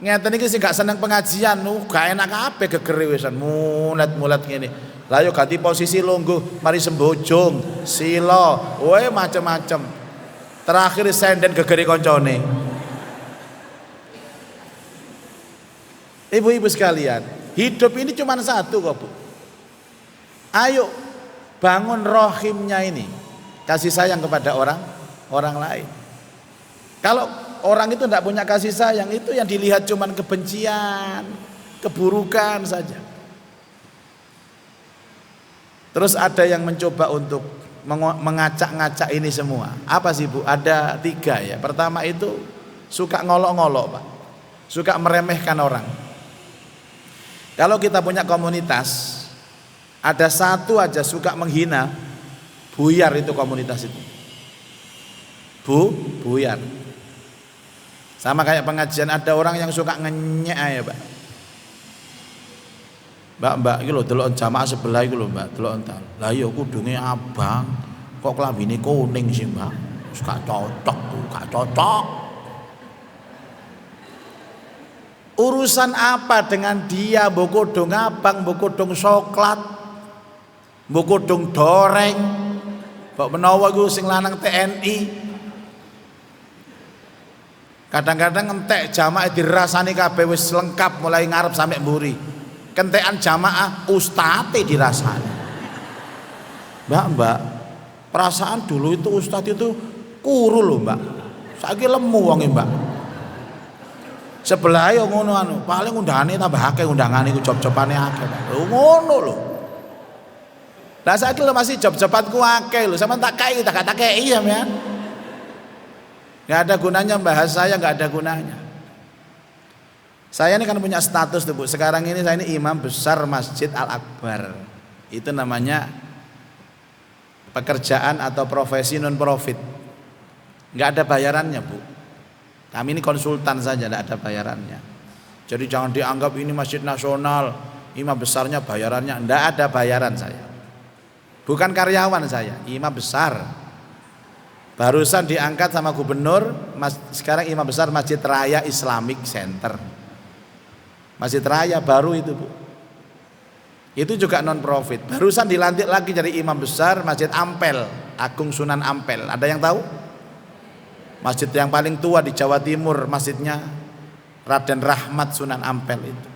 Ngeten iki sing gak seneng pengajian, gak enak kabeh gegere wisan mulet-mulet ngene. Lah yo ganti posisi lungguh, mari sembojong, sila, wae macem-macem. Terakhir senden gegeri koncone. Ibu-ibu sekalian, hidup ini cuma satu kok, Bu. Ayo bangun rohimnya ini. kasih sayang kepada orang lain. Kalau orang itu tidak punya kasih sayang, itu yang dilihat cuman kebencian, keburukan saja. Terus ada yang mencoba untuk mengacak-ngacak ini semua. Apa sih Bu? Ada 3 ya. Pertama itu suka ngolok-ngolok Pak, suka meremehkan orang. Kalau kita punya komunitas, ada satu aja suka menghina, buyar itu komunitas itu. Buyar. Sama kayak pengajian, ada orang yang suka ngenyek ya Pak. Mbak iki lho delok jamaah sebelah iki lho Mbak, delok entar. Lah iya kudunge abang, kok klambine kuning sih Mbak. Wis gak cocok tuh, gak cocok. Urusan apa dengan dia, mbok kodong abang, mbok kodong coklat, mbok kodong doreng. Mbok menawa iku sing lanang TNI. Kadang-kadang entek jamaah dirasani kabeh wis lengkap mulai ngarep sampai mburi. Kentekan jamaah ustadz dirasani. Mbak, perasaan dulu itu ustadz itu kuru loh Mbak. Saiki lemu wonge Mbak. Sebelah yo ngono anu, paling undangane tambah akeh, undangane iku job-jobane akeh. Ngono lho. Lah saiki lho masih job-jobanku akeh lho, sampean tak kei tak kei ya men. Enggak ada gunanya bahas saya, enggak ada gunanya. Saya ini kan punya status tuh Bu. Sekarang ini saya ini imam besar Masjid Al-Akbar. Itu namanya pekerjaan atau profesi non profit. Enggak ada bayarannya Bu. Kami ini konsultan saja, enggak ada bayarannya. Jadi jangan dianggap ini masjid nasional, imam besarnya bayarannya. Enggak ada bayaran saya. Bukan karyawan saya, imam besar. Barusan diangkat sama gubernur, sekarang imam besar Masjid Raya Islamic Center. Masjid Raya baru itu Bu. Itu juga non profit. Barusan dilantik lagi jadi imam besar Masjid Ampel, Agung Sunan Ampel. Ada yang tahu? Masjid yang paling tua di Jawa Timur, masjidnya Raden Rahmat Sunan Ampel itu.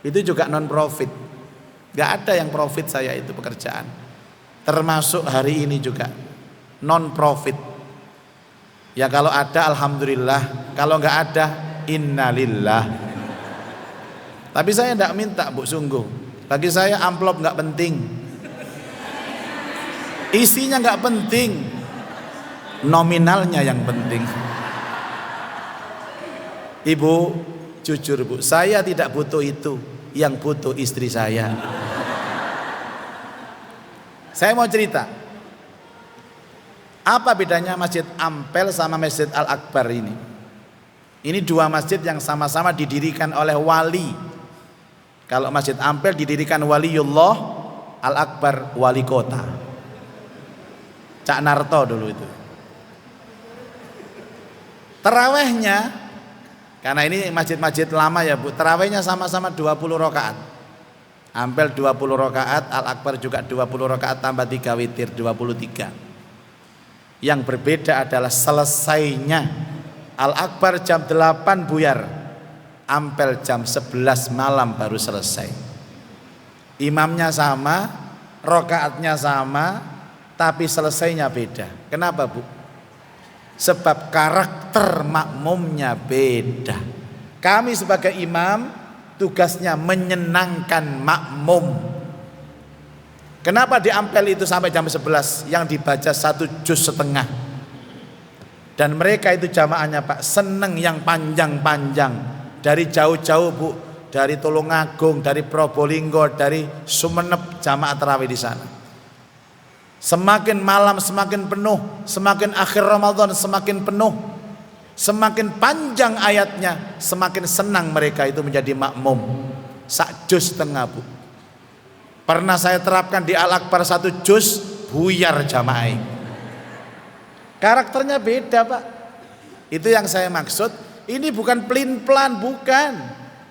Itu juga non profit. Gak ada yang profit saya itu pekerjaan. Termasuk hari ini juga non profit. Ya kalau ada alhamdulillah, kalau nggak ada innalillah. Tapi saya tidak minta Bu, sungguh. Bagi saya amplop nggak penting, isinya nggak penting, nominalnya yang penting. Ibu jujur Bu, saya tidak butuh itu, yang butuh istri saya. Saya mau cerita, apa bedanya Masjid Ampel sama Masjid Al-Akbar ini? Ini 2 masjid yang sama-sama didirikan oleh wali. Kalau Masjid Ampel didirikan waliullah, Al-Akbar wali kota. Cak Narto dulu itu. Tarawehnya, karena ini masjid-masjid lama ya Bu, tarawehnya sama-sama 20 rakaat. Ampel 20 rakaat, Al-Akbar juga 20 rakaat tambah 3 witir 23. Yang berbeda adalah selesainya. Al-Akbar jam 8 buyar, Ampel jam 11 malam baru selesai. Imamnya sama, rakaatnya sama, tapi selesainya beda. Kenapa Bu? Sebab karakter makmumnya beda. Kami sebagai imam tugasnya menyenangkan makmum. Kenapa di Ampel itu sampai jam 11 yang dibaca 1 juz setengah? Dan mereka itu jamaahnya Pak seneng yang panjang-panjang. Dari jauh-jauh Bu, dari Tulungagung, dari Probolinggo, dari Sumeneb jamaah tarawih di sana. Semakin malam semakin penuh, semakin akhir Ramadan semakin penuh, semakin panjang ayatnya, semakin senang mereka itu menjadi makmum. 1 juz setengah Bu. Pernah saya terapkan di Al-Akbar 1 juz, buyar jamaah. Karakternya beda Pak. Itu yang saya maksud. Ini bukan pelin-pelan, bukan.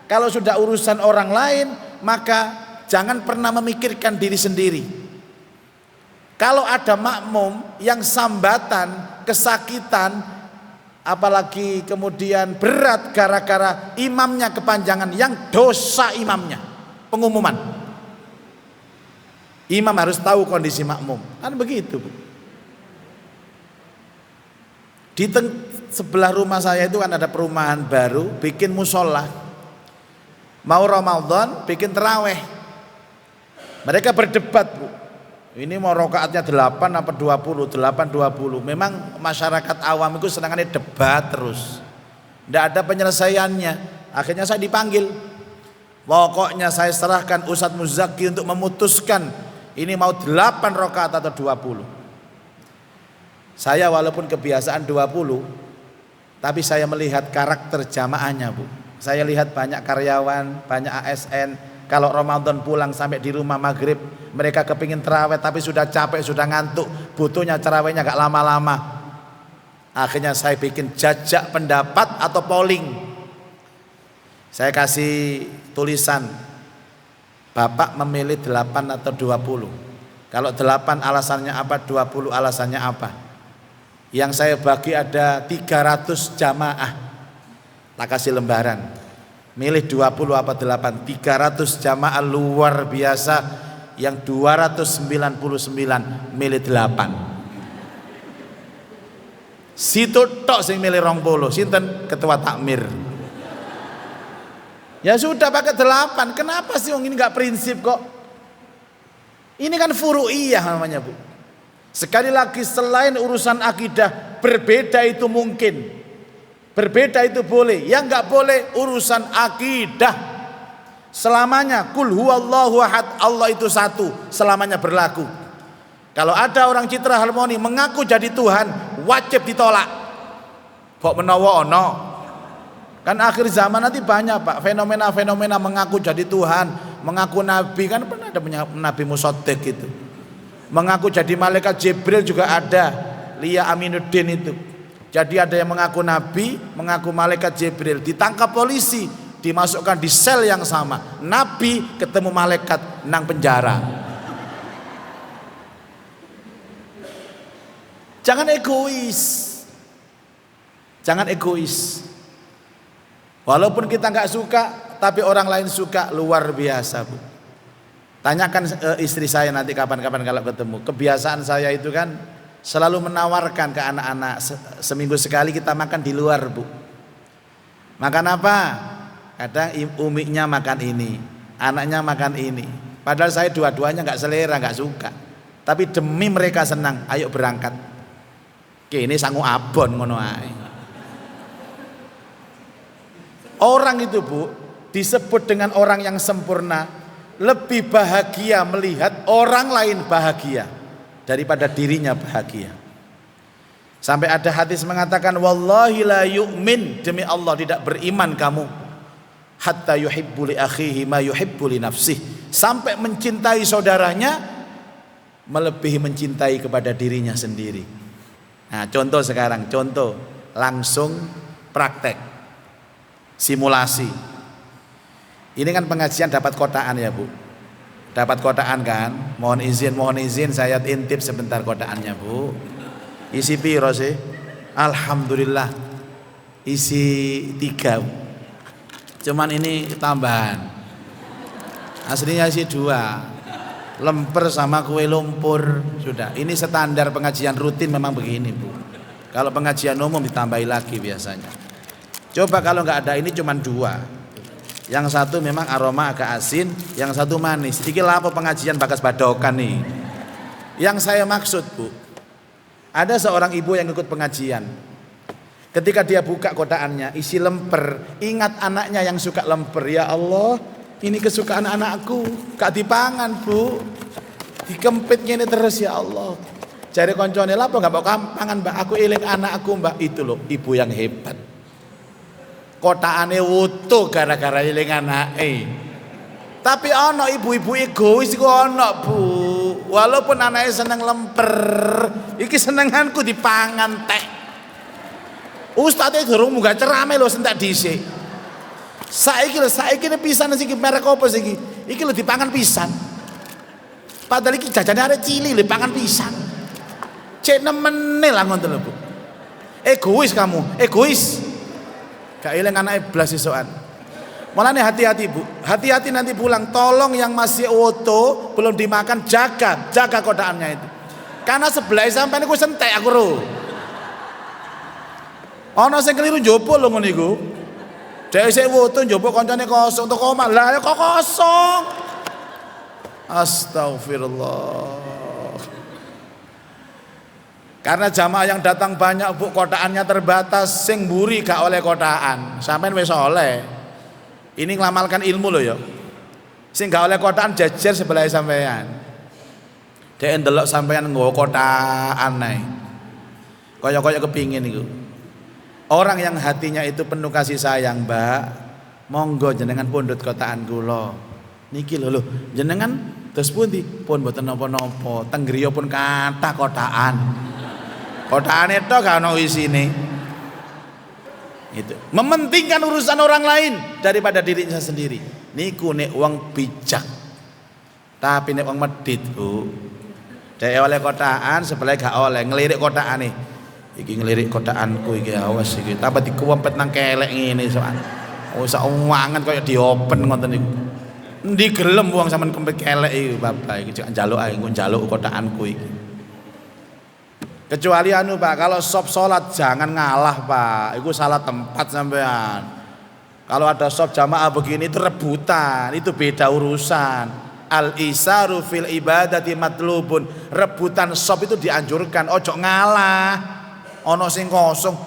Kalau sudah urusan orang lain, maka jangan pernah memikirkan diri sendiri. Kalau ada makmum yang sambatan, kesakitan, apalagi kemudian berat gara-gara imamnya kepanjangan, yang dosa imamnya, pengumuman. Imam harus tahu kondisi makmum, kan begitu Bu. Sebelah rumah saya itu kan ada perumahan baru, bikin musola. Mau Ramadan bikin terawih. Mereka berdebat, Bu. Ini mau rakaatnya 8 apa 20, 8 20. Memang masyarakat awam itu senangannya debat terus. Tidak ada penyelesaiannya. Akhirnya saya dipanggil. Pokoknya saya serahkan Ustadz Muzaki untuk memutuskan ini mau 8 rakaat atau 20. Saya walaupun kebiasaan 20, tapi saya melihat karakter jamaahnya, Bu. Saya lihat banyak karyawan, banyak ASN. Kalau Ramadan pulang sampai di rumah maghrib, mereka kepingin terawih tapi sudah capek, sudah ngantuk, butuhnya terawihnya gak lama-lama. Akhirnya saya bikin jajak pendapat atau polling. Saya kasih tulisan, Bapak memilih 8 atau 20. Kalau 8 alasannya apa, 20 alasannya apa. Yang saya bagi ada 300 jamaah. Tak kasih lembaran. Milih 20 apa 8. 300 jamaah luar biasa. Yang 299 milih 8. Situ tok sing milih 20. Sinten ketua takmir. Ya sudah pakai 8. Kenapa sih ini nggak prinsip kok? Ini kan furu'iyah namanya, Bu. Sekali lagi, selain urusan akidah, berbeda itu mungkin, berbeda itu boleh. Yang nggak boleh urusan akidah. Selamanya kul huwallahu ahad, Allah itu satu, selamanya berlaku. Kalau ada orang Citra Harmoni mengaku jadi Tuhan, wajib ditolak. Kok menawa ono? Kan akhir zaman nanti banyak, Pak, fenomena-fenomena mengaku jadi Tuhan, mengaku nabi. Kan pernah ada Nabi Musaddiq gitu. Mengaku jadi malaikat Jibril juga ada, Lia Aminuddin itu. Jadi ada yang mengaku nabi, mengaku malaikat Jibril, ditangkap polisi, dimasukkan di sel yang sama. Nabi ketemu malaikat nang penjara. Jangan egois. Jangan egois. Walaupun kita nggak suka, tapi orang lain suka, luar biasa, Bu. Tanyakan istri saya nanti kapan-kapan kalau ketemu. Kebiasaan saya itu kan selalu menawarkan ke anak-anak, seminggu sekali kita makan di luar, Bu. Makan apa? Kadang umiknya makan ini, anaknya makan ini. Padahal saya dua-duanya nggak selera, nggak suka. Tapi demi mereka senang, ayo berangkat. Oke, ini sanggup abon ngono ae. Orang itu, Bu, disebut dengan orang yang sempurna, lebih bahagia melihat orang lain bahagia daripada dirinya bahagia. Sampai ada hadis mengatakan, wallahi la yu'min, demi Allah tidak beriman kamu, hatta yuhibbu li akhihi ma yuhibbu li nafsih, sampai mencintai saudaranya melebihi mencintai kepada dirinya sendiri. Nah, contoh sekarang, contoh langsung praktek simulasi. Ini kan pengajian dapat kotaan ya, Bu. Dapat kotaan kan? Mohon izin saya intip sebentar kotaannya, Bu. Isi piro sih? Alhamdulillah isi 3. Cuman ini tambahan. Aslinya isi 2. Lemper sama kue lumpur sudah. Ini standar pengajian rutin memang begini, Bu. Kalau pengajian umum ditambahi lagi biasanya. Coba kalau nggak ada ini cuman 2. Yang satu memang aroma agak asin, yang satu manis. Iki apa pengajian bakas badokan nih. Yang saya maksud, Bu, ada seorang ibu yang ikut pengajian. Ketika dia buka kotaannya isi lemper, ingat anaknya yang suka lemper. Ya Allah, ini kesukaan anakku, gak dipangan, Bu. Dikempitnya ini terus, ya Allah. Cari koncone lah, gak mau kampangan, Mbak. Aku eling anakku, Mbak. Itu loh, ibu yang hebat. Kotaane wutuh gara-gara eling anake. Tapi ono ibu-ibu egois iku ono, Bu. Walaupun anake seneng lemper, iki senenganku dipangan tek. Ustaz durung munggah cerame lho sentak dhisik. Saiki ini pisan iki merek apa sih iki? Iki lho dipangan pisan. Padahal iki jajane arek cilik lho pangan pisan. Cek nemene lah ngoten lho, Bu. Egois kamu, egois. Gak eling anake blas isokan. Mulane hati-hati, Bu. Hati-hati nanti pulang, tolong yang masih utuh belum dimakan jaga kotaannya itu. Karena sebelah sampean iku sentek aku ro. Ana sing keliru njupuk lho ngono iku. Dhek isih wutu njupuk kancane kosong to koma. Lah kok kosong. Astagfirullah. Karena jamaah yang datang banyak Bu, kotaannya terbatas, sing mburi gak oleh kotaan. Sampeyan wis oleh. Ini nglamalkan ilmu loh ya. Sing gak oleh kotaan jejer sebelah sampeyan. Dhek ndelok sampeyan nggawa kotaan ae. Kaya-kaya kepingin iku. Orang yang hatinya itu penuh kasih sayang, Mbak, monggo jenengan pundhut kotaan kula. Niki lho jenengan terus pundi? Pun mboten napa-napa. Teng griya pun kathah kotaan. Kotaane tok gak ono isine. Itu. Mementingkan urusan orang lain daripada dirinya sendiri. Niku nek wong bijak. Tapi nek wong medhit, Bu. Dhek oleh kotaan sebelah gak oleh, ngelirik kotaane. Iki ngelirik kotaanku iki awas iki. Tambah dikuwempet nang kelek ngene soal. Oh sak wangen kaya diopen ngoten niku. Endi gelem wong sampean kempet kelek iki bapak iki njaluk ae engko njaluk kotaanku iki. Kecuali Pak, kalau sop sholat jangan ngalah Pak, itu salah tempat sampean. Kalau ada sop jamaah begini itu rebutan, itu beda urusan. Al-isaru fil ibadati matlubun, rebutan sop itu dianjurkan, ojo ngalah. Ono sing kosong,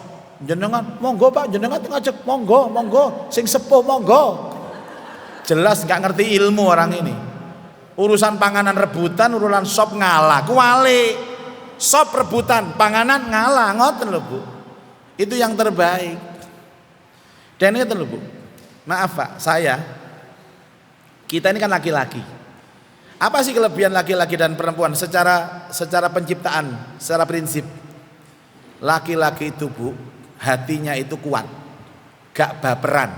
jenengan monggo Pak, jenengan ngajak monggo, sing sepuh monggo. Jelas nggak ngerti ilmu orang ini. Urusan panganan rebutan, urusan sop ngalah, kuali. Sop rebutan, panganan ngalah, ngoten lho Bu. Itu yang terbaik. Dan itu lho Bu. Maaf Pak, kita ini kan laki-laki. Apa sih kelebihan laki-laki dan perempuan secara penciptaan, secara prinsip? Laki-laki itu Bu, hatinya itu kuat, gak baperan.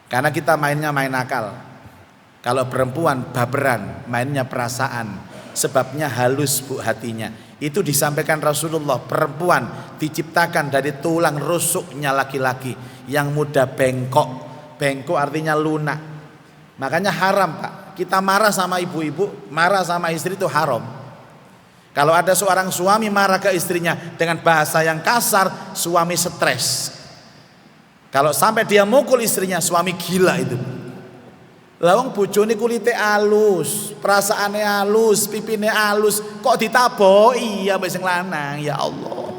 Karena kita mainnya main akal. Kalau perempuan baperan, mainnya perasaan. Sebabnya halus Bu hatinya. Itu disampaikan Rasulullah, perempuan diciptakan dari tulang rusuknya laki-laki yang mudah bengkok. Bengkok artinya lunak. Makanya haram Pak. Kita marah sama ibu-ibu, marah sama istri itu haram. Kalau ada seorang suami marah ke istrinya dengan bahasa yang kasar, suami stres. Kalau sampai dia mukul istrinya, suami gila itu. Lawang bojone kulite alus, perasaane alus, pipine alus, kok ditaboki ya sing lanang, ya Allah.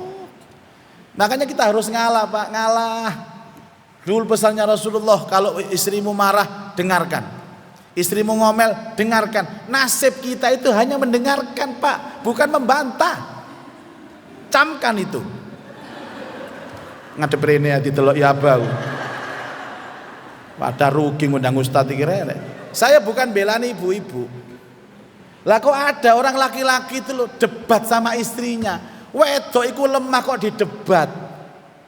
Makanya kita harus ngalah Pak, ngalah. Dulu pesannya Rasulullah, kalau istrimu marah, dengarkan. Istrimu ngomel, dengarkan. Nasib kita itu hanya mendengarkan Pak, bukan membantah. Camkan itu. Ngadep rene ya ditelok ya bau. Pada rugi ngundang ustadz kira. Saya bukan belani ibu-ibu. Lah kok ada orang laki-laki itu loh debat sama istrinya. Wedok iku lemah kok didebat.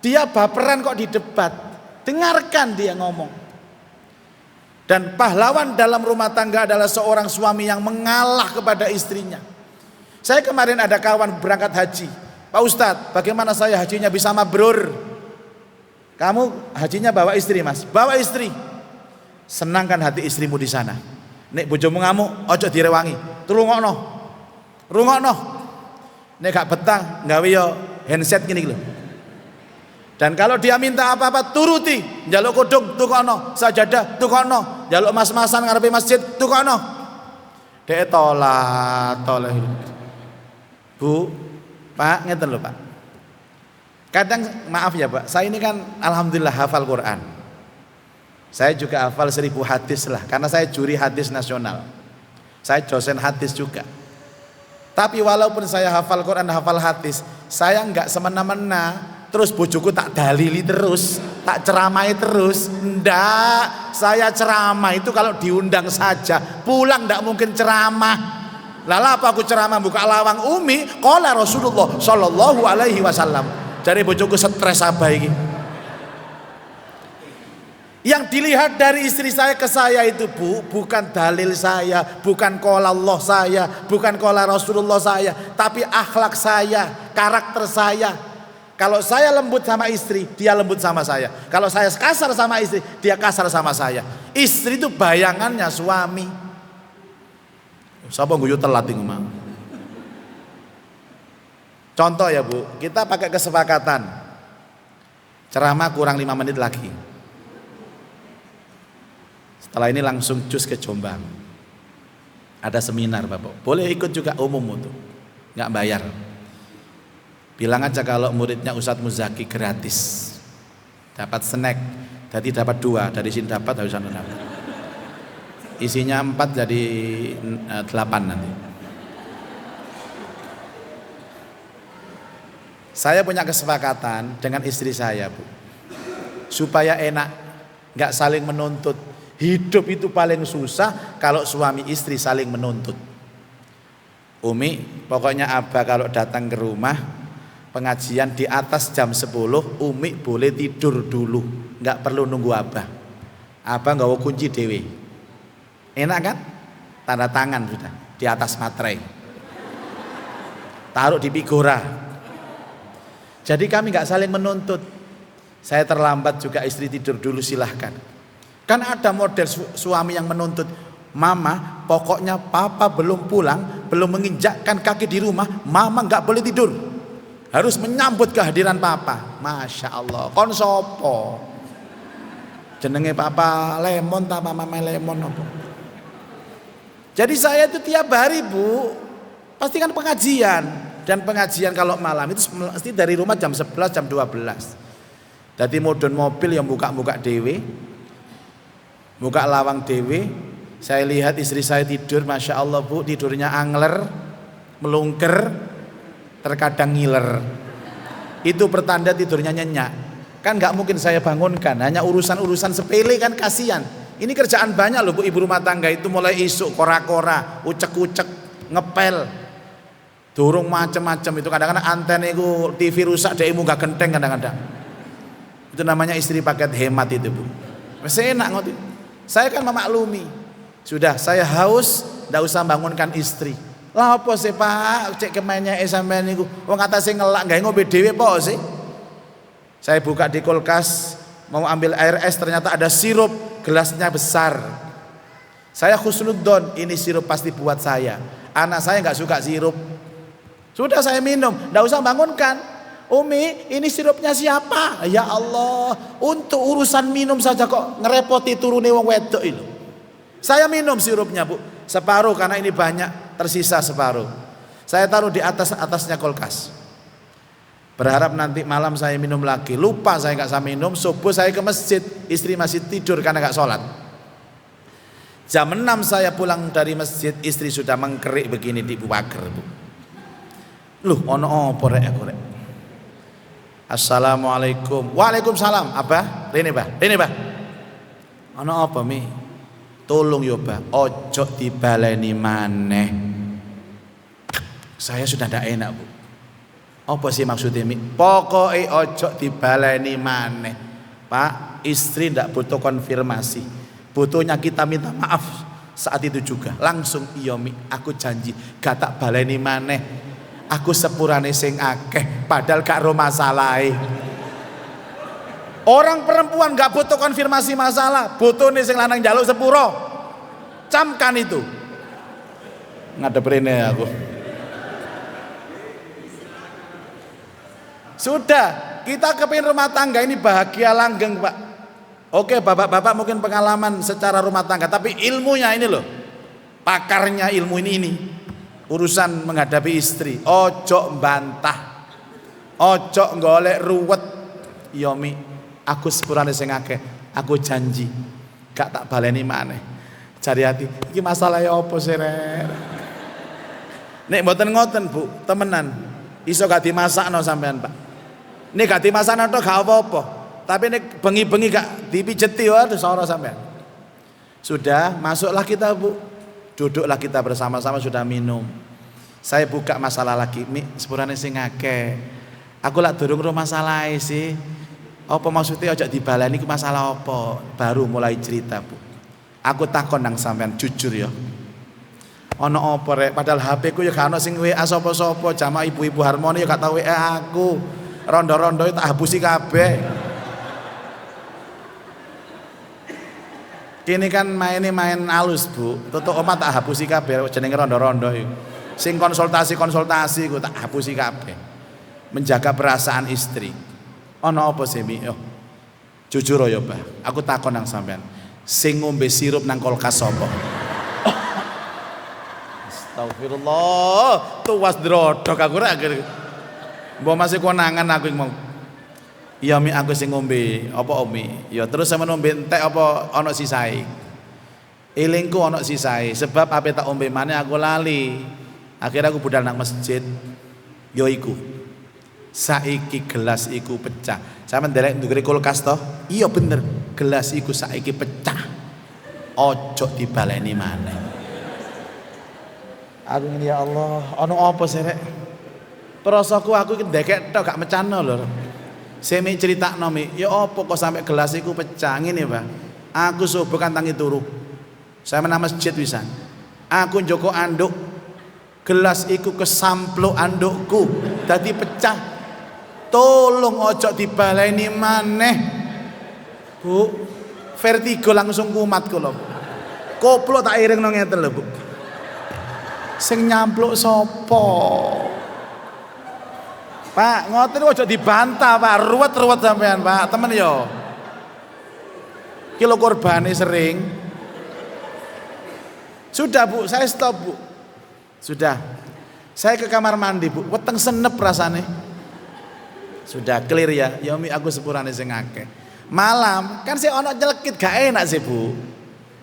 Dia baperan kok didebat. Dengarkan dia ngomong. Dan pahlawan dalam rumah tangga adalah seorang suami yang mengalah kepada istrinya. Saya kemarin ada kawan berangkat haji. Pak Ustadz, bagaimana saya hajinya bisa mabrur? Kamu hajinya bawa istri Mas, bawa istri. Senangkan hati istrimu di sana. Nek bojomu ngamuk, ojo direwangi. Rungokno. Nek gak betah, gawe yo handset gini lho. Dan kalau dia minta apa-apa turuti. Njaluk kudung tukono, sajadah tukono, njaluk mas-masan ngarepe masjid tukono. Dek tolak. Bu, Pak, ngeten lho Pak. Kadang maaf ya Pak, saya ini kan alhamdulillah hafal Quran. Saya juga hafal 1000 hadis lah, karena saya juri hadis nasional. Saya dosen hadis juga. Tapi walaupun saya hafal Quran, hafal hadis, saya nggak semena-mena terus bojoku tak dalili terus, tak ceramai terus. Ndak, saya ceramah itu kalau diundang saja, pulang ndak mungkin ceramah. Lala apa aku ceramah buka lawang umi? Qala Rasulullah sallallahu alaihi wasallam. Dari bojoku stres apa ini? Yang dilihat dari istri saya ke saya itu Bu, bukan dalil saya, bukan qala Allah saya, bukan qala Rasulullah saya, tapi akhlak saya, karakter saya. Kalau saya lembut sama istri, dia lembut sama saya. Kalau saya kasar sama istri, dia kasar sama saya. Istri itu bayangannya suami. Sapa guyu telat iki, Mang? Contoh ya Bu, kita pakai kesepakatan. Ceramah kurang 5 menit lagi. Setelah ini langsung cus ke Jombang. Ada seminar Bapak. Boleh ikut juga, umum tuh, nggak bayar. Bilang aja kalau muridnya Ustadz Muzaki gratis. Dapat snack. Jadi dapat 2, dari sini dapat, dari sana dapat. Isinya 4 jadi 8 nanti. Saya punya kesepakatan dengan istri saya, Bu, supaya enak, nggak saling menuntut. Hidup itu paling susah kalau suami istri saling menuntut. Umi, pokoknya Abah kalau datang ke rumah pengajian di atas jam 10, Umi boleh tidur dulu, nggak perlu nunggu Abah. Abah nggak mau kunci dewe. Enak kan? Tanda tangan sudah di atas materai, taruh di pigora. Jadi kami nggak saling menuntut. Saya terlambat juga istri tidur dulu, silahkan. Kan ada model suami yang menuntut, mama pokoknya papa belum pulang, belum menginjakkan kaki di rumah, mama nggak boleh tidur, harus menyambut kehadiran papa. Masya Allah, kon sopo jenenge papa lemon tak mama lemon apa? Jadi saya itu tiap hari, Bu, pasti kan pengajian, dan pengajian kalau malam itu mesti dari rumah jam 11 jam 12. Jadi modon mobil yang buka-buka dewe, buka lawang dewe. Saya lihat istri saya tidur, Masya Allah, Bu, tidurnya angler, melungker, terkadang ngiler. Itu pertanda tidurnya nyenyak. Kan nggak mungkin saya bangunkan, hanya urusan-urusan sepele kan, kasihan. Ini kerjaan banyak loh, Bu, ibu rumah tangga itu, mulai isuk kora-kora, ucek-ucek, ngepel, durung macem-macem. Itu kadang-kadang anten itu TV rusak, dia munggah genteng kadang-kadang. Itu namanya istri paket hemat itu, Bu. Masih enak ngoti. Saya kan memaklumi. Sudah, saya haus, ndak usah bangunkan istri. Lah apa sih Pak, cek kemenya sampean niku. Wong atase ngelak gawe ngombe dhewe po sih. Saya buka di kulkas, mau ambil air es, ternyata ada sirup, gelasnya besar. Saya husnudzon, ini sirup pasti buat saya. Anak saya nggak suka sirup. Sudah saya minum, ndak usah bangunkan. Umi, ini sirupnya siapa? Ya Allah, untuk urusan minum saja kok ngerepoti turune wong wedok itu. Saya minum sirupnya, Bu, separuh karena ini banyak, tersisa separuh. Saya taruh di atasnya kulkas. Berharap nanti malam saya minum lagi. Lupa saya nggak saya minum. Subuh saya ke masjid, istri masih tidur karena nggak sholat. Jam 6 saya pulang dari masjid, istri sudah mengkerik begini di pagar, Bu. Loh, ono apa rek aku rek? Assalamualaikum. Waalaikumsalam. Abah, rene Bah. Ana apa mi? Tolong yo Bah, ojo dibaleni maneh. Saya sudah ndak enak, Bu. Apa sih maksudnya mi? Pokoke ojo dibaleni maneh. Pak, istri ndak butuh konfirmasi. Butuhnya kita minta maaf saat itu juga. Langsung iya mi, aku janji gak tak baleni maneh. Aku sepurane sing akeh, padahal gak ro masalahe. Orang perempuan gak butuh konfirmasi masalah, butuh nih sing lanang njaluk sepuro. Camkan itu. Ngadep rene aku. Sudah, kita kepingin rumah tangga ini bahagia langgeng, Pak. Oke, bapak-bapak mungkin pengalaman secara rumah tangga, tapi ilmunya ini loh. Pakarnya ilmu ini. Urusan menghadapi istri, ojo bantah, ojo golek ruwet. Yomi, aku sepurane sing akeh, aku janji gak tak baleni maneh. Cari hati, iki masalah ya apa sih rek? Nek mboten ngoten, Bu, temenan iso gak dimasakno sampean, Pak. Nek gak dimasakno tok gak apa-apa, tapi nek bengi-bengi gak dipijeti wae ora sampean. Sudah, masuklah kita, Bu. Duduklah kita bersama-sama, sudah minum. Saya buka masalah lagi, mi sepurane sing akeh. Aku lak durung ro masalah sih. Apa maksudnya ojo dibaleni ku masalah apa? Baru mulai cerita, Bu. Aku takon nang sampean jujur ya. Ana apa rek? Padahal HP ku ya gak ono sing WA sapa-sapa, jamaah ibu-ibu harmoni ya gak tau WA aku. Rondo-rondo tak hapusi kabeh. Kini kan main alus, Bu. Tutuk omah tak hapusi kabeh jenenge rondo-rondo iku. Sing konsultasi ku tak hapusi kabeh. Menjaga perasaan istri. Ana apa sih Mi? Yo. Jujur ya, Mbah. Aku takon nang sampean. Sing ngombe sirup nang kulkas sapa? Astagfirullah, tuwas drodok aku ra akhir. Mbok masih konangan aku mau. Iya Mi, aku sing ngombe. Apa Mi? Ya terus sama ngombe entek apa ana sisae? Elingku ana sisae, sebab ape tak ombe maneh aku lali. Akhirnya aku budal nang masjid. Yo iku. Saiki gelas iku pecah. Sampeyan ndelek ndukure kulkas to? Iya bener, gelas iku saiki pecah. Ojo dibaleni maneh. Aku ngene ya Allah, ana apa sih rek? Perasaku aku iki ndekek tok gak mecano lho. Semi critakno Mi, ya apa kok sampai gelas iku pecah ngene, Pak. Aku subuh kan tangi turu. Saya menang masjid wisan. Aku njoko anduk. Gelas iku kesampluk andukku dadi pecah. Tolong ojo dibaleni maneh. Bu, vertigo langsung kumat kula. Koplok tak iringno ngeten lho, Bu. Sing nyampluk sapa? Pak, ngoten ojo dibantah, Pak. Ruwet-ruwet sampean, Pak. Temen yo. Ki lho korbane sering. Sudah, Bu, saya stop, Bu. Sudah. Saya ke kamar mandi, Bu. Weteng senep rasane. Sudah clear ya. Ya Mi aku sepurane sing akeh. Malam kan sih ono nyelekit gak enak sih, Bu.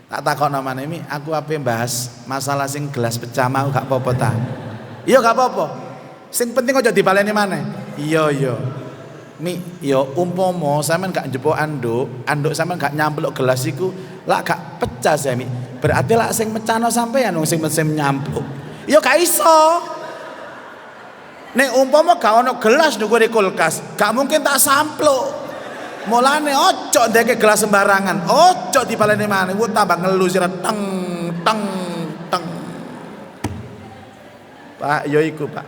Tak takokno maneh Mi, aku ape bahas masalah sing gelas pecah mau gak apa-apa ta? Iya gak apa-apa. Sing penting aja dibaleni maneh. Iya iya. Mi, yo umpama sampean gak njupuk anduk sampean gak nyampluk gelas iku lak gak pecah sih Mi. Berarti lak sing mecano sampean wong sing nyampluk. Yo gak iso. Nek umpama gak ono gelas ndukure kulkas, gak mungkin tak sampluk. Mulane ojo ndeke gelas sembarangan. Ojo dibaleni maneh. Ku tambah ngelu sira teng teng teng. Pak, yo iku, Pak.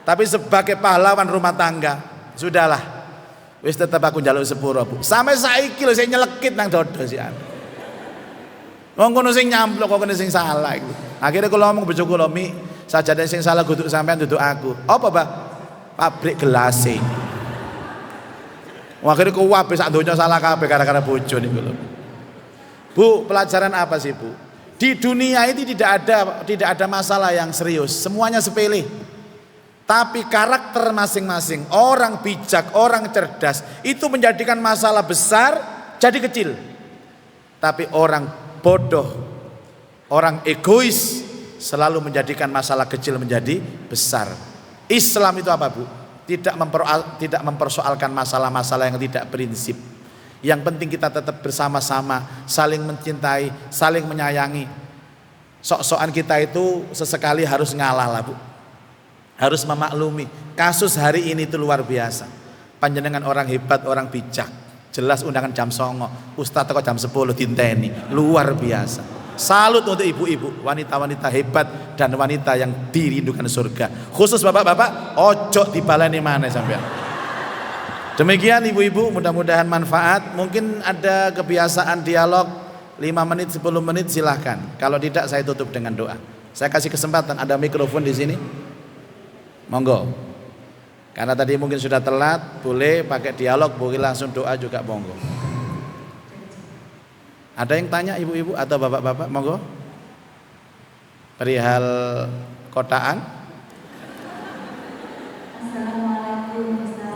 Tapi sebagai pahlawan rumah tangga, sudahlah. Wis tetep aku njaluk sepuro, Bu. Sampai saiki lho sing nyelekit nang dodo sian. Wong kono sing nyampluk kok kene sing salah iku. Akhirnya kula ngomong bojoku lho, Mi, sajane sing salah kudu sampean duduk aku. Apa, Pak? Pabrik gelase. Wah, akhirnya kuwabe sak donya salah kabeh gara-gara bojo niku lho. Bu, pelajaran apa sih, Bu? Di dunia ini tidak ada masalah yang serius, semuanya sepele. Tapi karakter masing-masing, orang bijak, orang cerdas, itu menjadikan masalah besar jadi kecil. Tapi orang bodoh, orang egois, selalu menjadikan masalah kecil menjadi besar. Islam itu apa, Bu? Tidak mempersoalkan masalah-masalah yang tidak prinsip. Yang penting kita tetap bersama-sama, saling mencintai, saling menyayangi. Sok-sokan kita itu sesekali harus ngalah lah, Bu. Harus memaklumi. Kasus hari ini itu luar biasa. Panjenengan orang hebat, orang bijak. Jelas undangan jam 09.00, Ustadz kok jam 10 dinteni. Luar biasa. Salut untuk ibu-ibu, wanita-wanita hebat dan wanita yang dirindukan surga. Khusus bapak-bapak, ojo dibaleni maneh sampean. Demikian ibu-ibu, mudah-mudahan manfaat. Mungkin ada kebiasaan dialog 5 menit, 10 menit silahkan. Kalau tidak saya tutup dengan doa. Saya kasih kesempatan, ada mikrofon di sini. Monggo. Karena tadi mungkin sudah telat, boleh pakai dialog, boleh langsung doa juga monggo. Ada yang tanya ibu-ibu atau bapak-bapak, monggo. Perihal kotaan.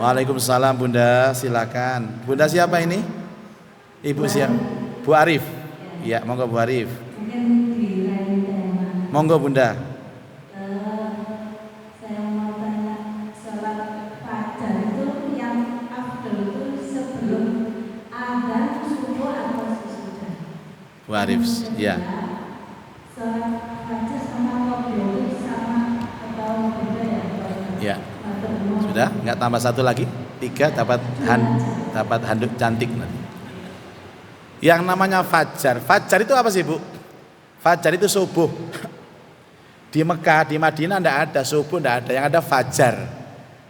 Waalaikumsalam Bunda, silakan. Bunda siapa ini? Ibu siapa? Bu Arif. Iya, monggo Bu Arif. Monggo Bunda. Bu Arif, ya. Ya. Sudah, nggak tambah satu lagi? 3 dapat handuk cantik nanti. Yang namanya fajar. Fajar itu apa sih, Bu? Fajar itu subuh. Di Mekah, di Madinah enggak ada subuh, enggak ada. Yang ada fajar.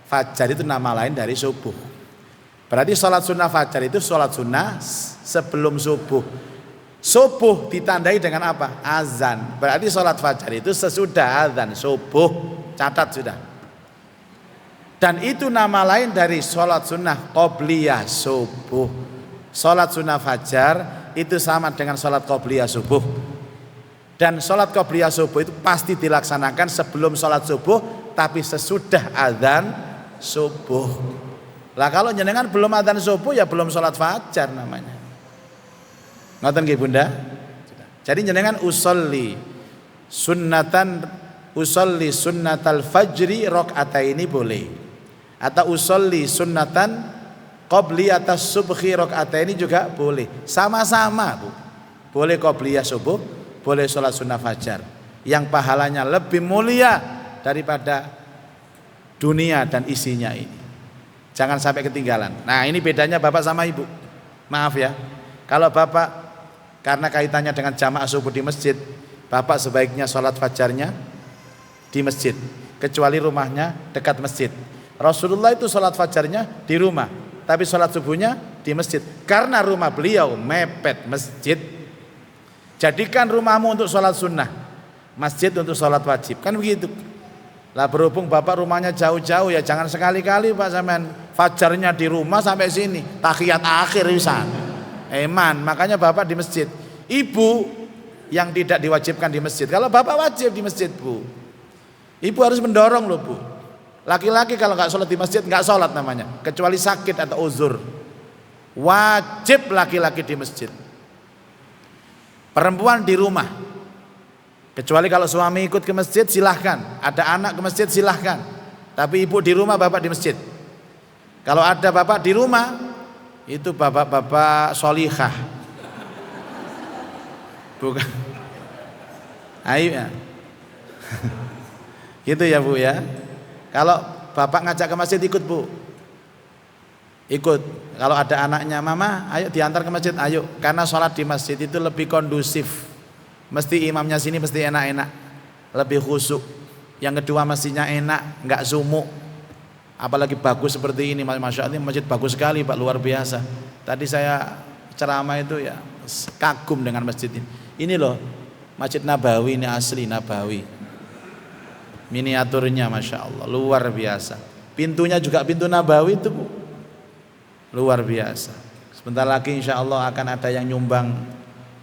Fajar itu nama lain dari subuh. Berarti sholat sunnah fajar itu sholat sunnah sebelum subuh. Subuh ditandai dengan apa? Azan. Berarti sholat fajar itu sesudah azan subuh. Catat sudah. Dan itu nama lain dari sholat sunnah qobliyah subuh. Sholat sunnah fajar itu sama dengan sholat qobliyah subuh. Dan sholat qobliyah subuh itu pasti dilaksanakan sebelum sholat subuh, tapi sesudah azan subuh. Lah kalau jenengan belum azan subuh ya belum sholat fajar namanya. Ngoten nggih Bunda? Jadi jenengan usolli sunnatal fajri rakaataini boleh. Atau usolli sunnatan qobliyata subhi rakaataini juga boleh. Sama-sama Bu. Boleh qobliyah subuh, boleh sholat sunnah fajar. Yang pahalanya lebih mulia daripada dunia dan isinya ini. Jangan sampai ketinggalan. Nah, ini bedanya Bapak sama Ibu. Maaf ya. Kalau Bapak karena kaitannya dengan jamaah subuh di masjid, Bapak sebaiknya sholat fajarnya di masjid, kecuali rumahnya dekat masjid. Rasulullah itu sholat fajarnya di rumah, tapi sholat subuhnya di masjid. Karena rumah beliau mepet masjid. Jadikan rumahmu untuk sholat sunnah, masjid untuk sholat wajib. Kan begitu. Lah berhubung Bapak rumahnya jauh-jauh ya jangan sekali-kali Pak sampean fajarnya di rumah sampai sini. Tahiyat akhir wisan. Eman, makanya Bapak di masjid. Ibu yang tidak diwajibkan di masjid. Kalau Bapak wajib di masjid, Bu. Ibu harus mendorong loh, Bu. Laki-laki kalau nggak sholat di masjid nggak sholat namanya, kecuali sakit atau uzur. Wajib laki-laki di masjid. Perempuan di rumah. Kecuali kalau suami ikut ke masjid silahkan, ada anak ke masjid silahkan. Tapi ibu di rumah, bapak di masjid. Kalau ada bapak di rumah, itu bapak-bapak sholihah. Bukan. Ayo ya. Gitu ya Bu ya. Kalau bapak ngajak ke masjid ikut Bu. Ikut. Kalau ada anaknya, mama ayo diantar ke masjid, ayo. Karena sholat di masjid itu lebih kondusif. Mesti imamnya sini mesti enak-enak, lebih khusyuk. Yang kedua mestinya enak, nggak sumuk. Apalagi bagus seperti ini, masya Allah, masjid bagus sekali Pak, luar biasa. Tadi saya ceramah itu ya kagum dengan masjid ini. Ini loh Masjid Nabawi, ini asli Nabawi. Miniaturnya masya Allah luar biasa. Pintunya juga pintu Nabawi itu Bu. Luar biasa. Sebentar lagi insya Allah akan ada yang nyumbang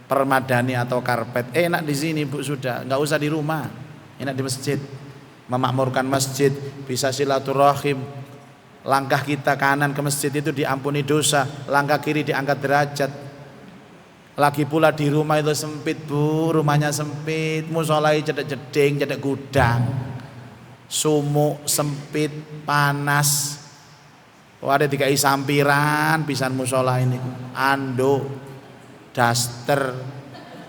permadani atau karpet. Enak di sini Bu, sudah nggak usah di rumah, enak di masjid. Memakmurkan masjid, bisa silaturahim. Langkah kita kanan ke masjid itu diampuni dosa, langkah kiri diangkat derajat. Lagi pula di rumah itu sempit Bu, rumahnya sempit, musolai cedek-cedeng, cedek gudang, sumuk, sempit, panas. Ada dikai sampiran pisan musola ini, anduk, daster,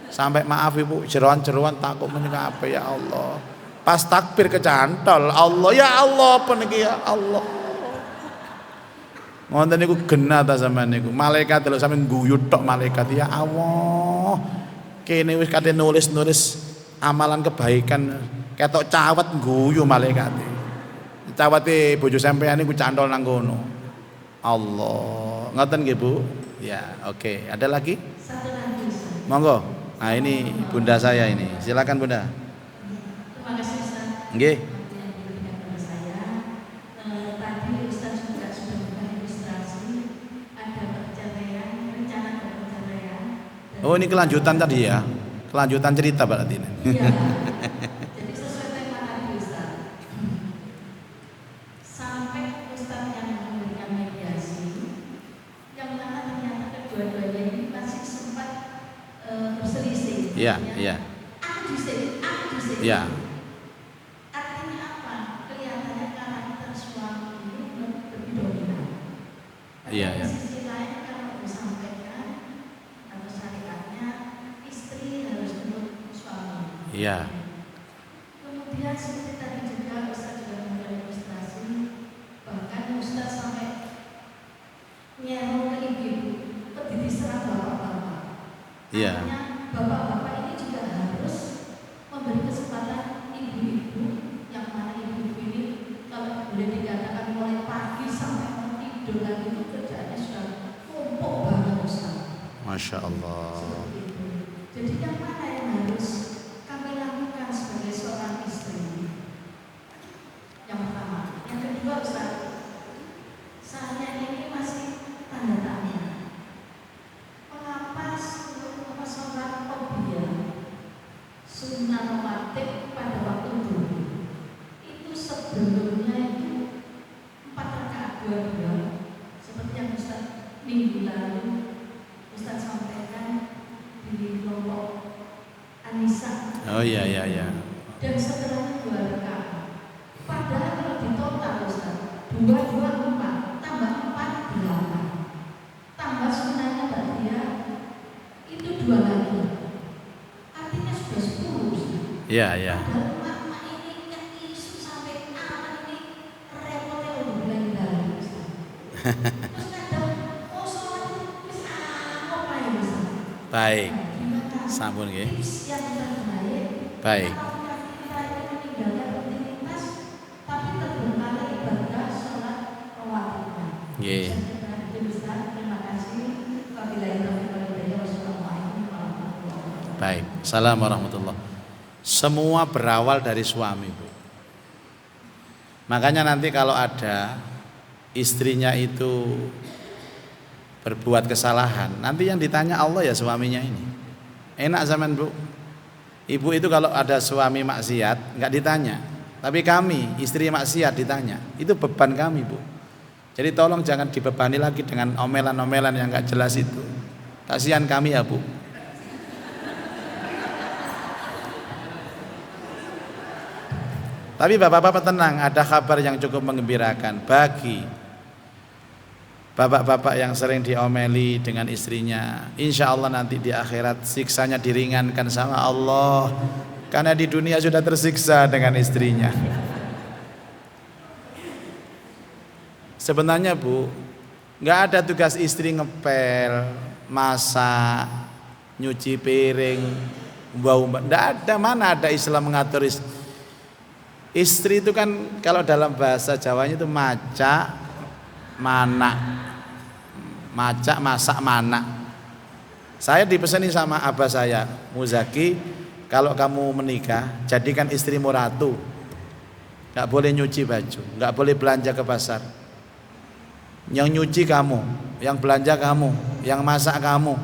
sampai maaf Ibu jeroan-jeroan takut menika apa ya Allah. Pas takbir kecantol, Allah ya Allah peniki ya Allah. Ngoten niku genah ta sampean niku. Malaikat lho sampean guyut tok malaikat ya Allah. Kene wis kate nulis-nulis amalan kebaikan ketok cawet guyu malaikat. Cawete bojo sampean niku cantol nang kono. Allah. Ngoten nggih Bu? Ya, oke. Ada lagi? Satu lagi. Monggo. Nah, ini bunda saya ini. Silakan Bunda. Terima kasih Ustaz. Nggih. Yang diberikan kepada saya. Tadi Ustaz juga sudah mengilustrasi ada perceraian, rencana perceraian. Oh, ini kelanjutan tadi ya. Kelanjutan cerita berarti ini. Iya. Jadi sesuai tema tadi Ustaz. Sampai Ustaz yang memberikan mediasi, yang mana ternyata kedua-duanya ini masih sempat berselisih. Iya, iya. Aku disini. Iya. Artinya apa? Kelihatannya karakter suami ini lebih dominan. Iya, iya. Di sisi lain kalau disampaikan atau syariatnya istri harus menurut suami. Iya. Kemudian seperti tadi juga Ustaz juga memberikan ilustrasi, bahkan Ustaz sampai nyeru ke ibu-ibu, lebih diserang bapak-bapak. Iya. Artinya bapak-bapak ini juga harus memberi kesempatan ibu-ibu, yang mana ibu-ibu ini kalau boleh dikatakan mulai pagi sampai mau tidur lagi itu kerjaannya sudah tumpuk banget Ustaz. Masya Allah. Seperti itu. Jadi yang mana yang harus kami lakukan sebagai seorang istri? Yang pertama, yang kedua Ustaz. Anissa. Oh iya. Dan setelahnya 2 rakaat. Padahal kalau di total Ustaz, 2 4 tambah 4 8. Tambah sunnahnya Ba'diyah itu 2 lagi. Artinya sudah 10 Ustaz. Iya. Padahal emak ini kan isu sampai aman ini repotnya udah bilang dari Ustaz. Terus kadang sholat itu wis apa ya Ustaz? Baik. Gimana? Sampun nggih. Tips yang terbaik. Baik. Kita meninggalkan rutinitas tapi terbengkalai ibadah sholat rawatibnya. Nggih. Terima kasih. Wabillahi taufiq wal hidayah. Wassalamualaikum warahmatullahi wabarakatuh. Baik. Assalamualaikum warahmatullahi. Semua berawal dari suami, Bu. Makanya nanti kalau ada istrinya itu berbuat kesalahan, nanti yang ditanya Allah ya suaminya ini. Enak zaman Bu. Ibu itu kalau ada suami maksiat nggak ditanya, tapi kami istri maksiat ditanya. Itu beban kami Bu. Jadi tolong jangan dibebani lagi dengan omelan-omelan yang nggak jelas itu. Kasihan kami ya Bu. Tapi bapak-bapak tenang, ada kabar yang cukup menggembirakan bagi bapak-bapak yang sering diomeli dengan istrinya. Insya Allah nanti di akhirat siksanya diringankan sama Allah, karena di dunia sudah tersiksa dengan istrinya. Sebenarnya Bu, nggak ada tugas istri ngepel, masak, nyuci piring, bau, nggak ada. Mana ada Islam mengatur istri itu kan kalau dalam bahasa Jawanya itu maca, mana, maca, masak, mana. Saya dipesani sama abah saya, Muzaki, kalau kamu menikah jadikan istrimu ratu. Nggak boleh nyuci baju, nggak boleh belanja ke pasar. Yang nyuci kamu, yang belanja kamu, yang masak kamu.